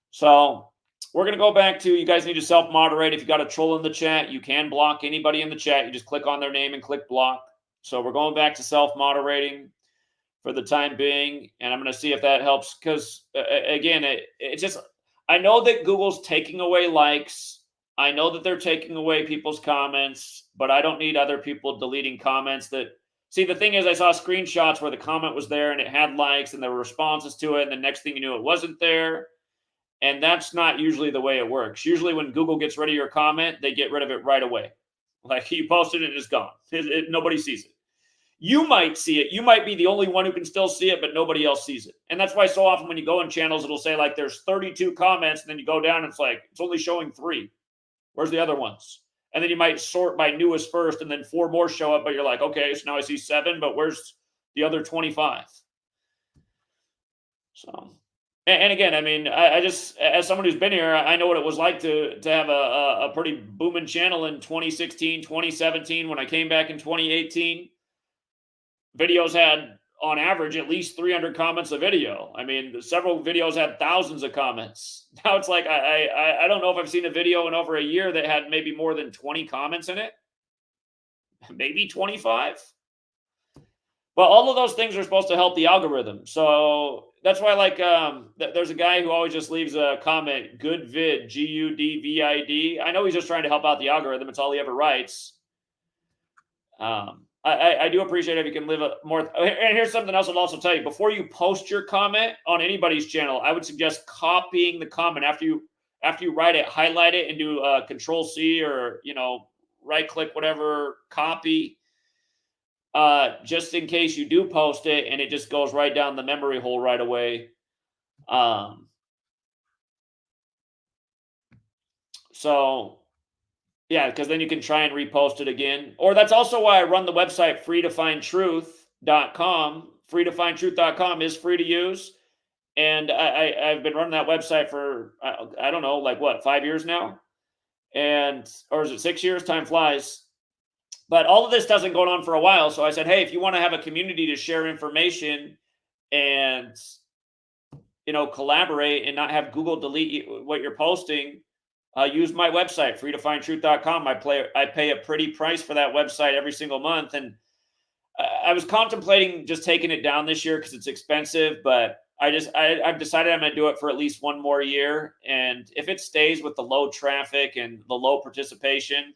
So we're going to go back to, you guys need to self-moderate. If you got a troll in the chat, you can block anybody in the chat. You just click on their name and click block. So we're going back to self-moderating for the time being. And I'm going to see if that helps. Because, again, it's just, I know that Google's taking away likes. I know that they're taking away people's comments, but I don't need other people deleting comments that, see, the thing is, I saw screenshots where the comment was there and it had likes and there were responses to it. And the next thing you knew, it wasn't there. And that's not usually the way it works. Usually when Google gets rid of your comment, they get rid of it right away. Like you posted it, it's gone. Nobody sees it. You might see it. You might be the only one who can still see it, but nobody else sees it. And that's why so often when you go in channels, it'll say like there's 32 comments, and then you go down and it's like, it's only showing 3. Where's the other ones? And then you might sort by newest first, and then 4 more show up, but you're like, okay, so now I see 7, but where's the other 25? So, and again, I mean, I just, as someone who's been here, I know what it was like to have a pretty booming channel in 2016, 2017, when I came back in 2018. Videos had, on average, at least 300 comments a video. I mean, several videos had thousands of comments. Now it's like, I don't know if I've seen a video in over a year that had maybe more than 20 comments in it. Maybe 25. But all of those things are supposed to help the algorithm. So that's why, like, there's a guy who always just leaves a comment, good vid, GUDVID. I know he's just trying to help out the algorithm. It's all he ever writes. I do appreciate if you can leave a more. And here's something else I'll also tell you. Before you post your comment on anybody's channel, I would suggest copying the comment after you write it, highlight it, and do Control C or right click whatever, copy. Just in case you do post it and it just goes right down the memory hole right away. So yeah, because then you can try and repost it again. Or that's also why I run the website freetofindtruth.com. Freetofindtruth.com is free to use. And I've been running that website for, I don't know, like what, 5 years now? Or is it 6 years? Time flies. But all of this doesn't go on for a while. So I said, hey, if you want to have a community to share information and collaborate and not have Google delete what you're posting, use my website, freetofindtruth.com. I pay a pretty price for that website every single month. And I was contemplating just taking it down this year because it's expensive, but I've decided I'm going to do it for at least one more year. And if it stays with the low traffic and the low participation,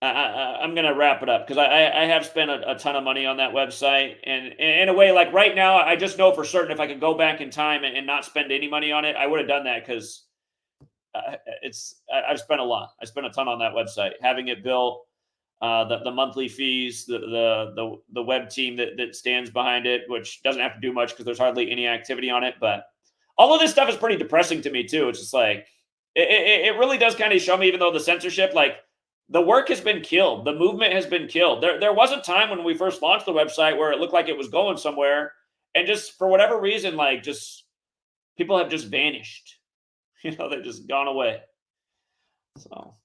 I'm going to wrap it up because I have spent a ton of money on that website. And in a way, like right now, I just know for certain if I could go back in time and not spend any money on it, I would have done that because I've spent a lot. I spent a ton on that website, having it built, the monthly fees, the web team that stands behind it, which doesn't have to do much because there's hardly any activity on it. But all of this stuff is pretty depressing to me too. It's just like it really does kind of show me, even though the censorship, like, the work has been killed. The movement has been killed. There was a time when we first launched the website where it looked like it was going somewhere. And just for whatever reason, like, just people have just vanished. They've just gone away. So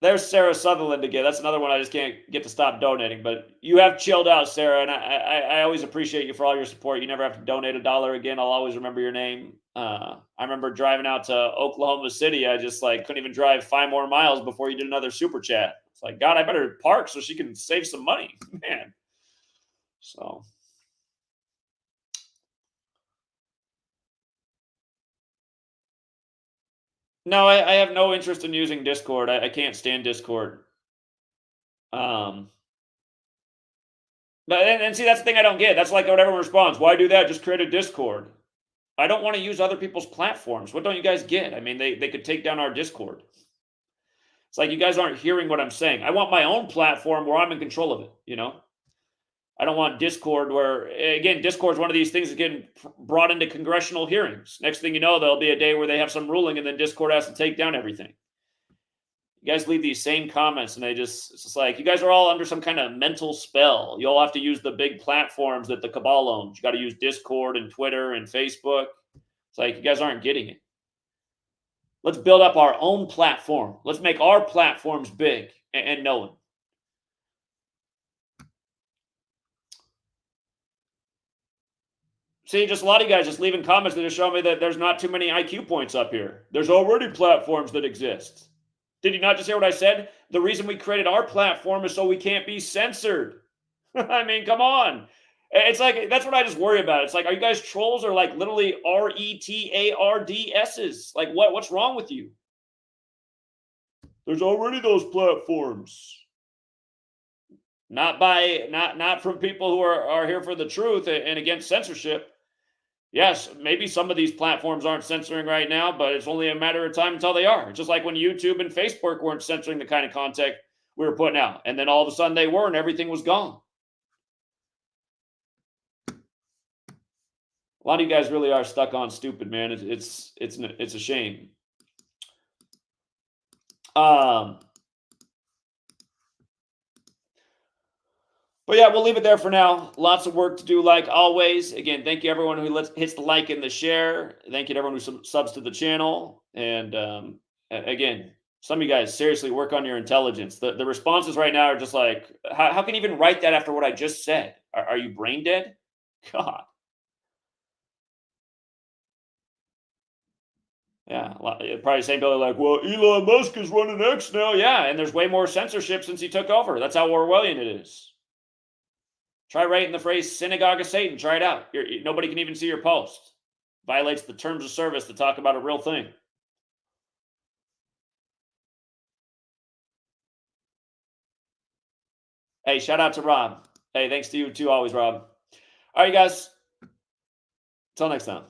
there's Sarah Sutherland again. That's another one I just can't get to stop donating. But you have chilled out, Sarah, and I always appreciate you for all your support. You never have to donate $1 again. I'll always remember your name. I remember driving out to Oklahoma City. I just couldn't even drive 5 more miles before you did another super chat. It's like, God, I better park so she can save some money, man. So. No, I have no interest in using Discord. I can't stand Discord. But and see, that's the thing I don't get. That's like what everyone responds. Why do that? Just create a Discord. I don't want to use other people's platforms. What don't you guys get? I mean, they could take down our Discord. It's like you guys aren't hearing what I'm saying. I want my own platform where I'm in control of it, I don't want Discord where, again, Discord is one of these things that's getting brought into congressional hearings. Next thing you know, there'll be a day where they have some ruling and then Discord has to take down everything. You guys leave these same comments and it's just like, you guys are all under some kind of mental spell. You all have to use the big platforms that the cabal owns. You got to use Discord and Twitter and Facebook. It's like, you guys aren't getting it. Let's build up our own platform. Let's make our platforms big and known. See, just a lot of you guys just leaving comments that are showing me that there's not too many IQ points up here. There's already platforms that exist. Did you not just hear what I said? The reason we created our platform is so we can't be censored. I mean, come on. It's like, that's what I just worry about. It's like, are you guys trolls or like literally RETARDSs? Like, what's wrong with you? There's already those platforms. Not from people who are here for the truth and against censorship. Yes, maybe some of these platforms aren't censoring right now, but it's only a matter of time until they are. Just like when YouTube and Facebook weren't censoring the kind of content we were putting out. And then all of a sudden they were and everything was gone. A lot of you guys really are stuck on stupid, man. It's a shame. But yeah, we'll leave it there for now. Lots of work to do, like always. Again, thank you everyone who hits the like and the share. Thank you to everyone who subs to the channel. And again, some of you guys seriously work on your intelligence. The responses right now are just like, how can you even write that after what I just said? Are you brain dead? God. Yeah, probably the same people are like, well, Elon Musk is running X now. Yeah, and there's way more censorship since he took over. That's how Orwellian it is. Try writing the phrase synagogue of Satan. Try it out. Nobody can even see your post. Violates the terms of service to talk about a real thing. Hey, shout out to Rob. Hey, thanks to you too always, Rob. All right, guys. Until next time.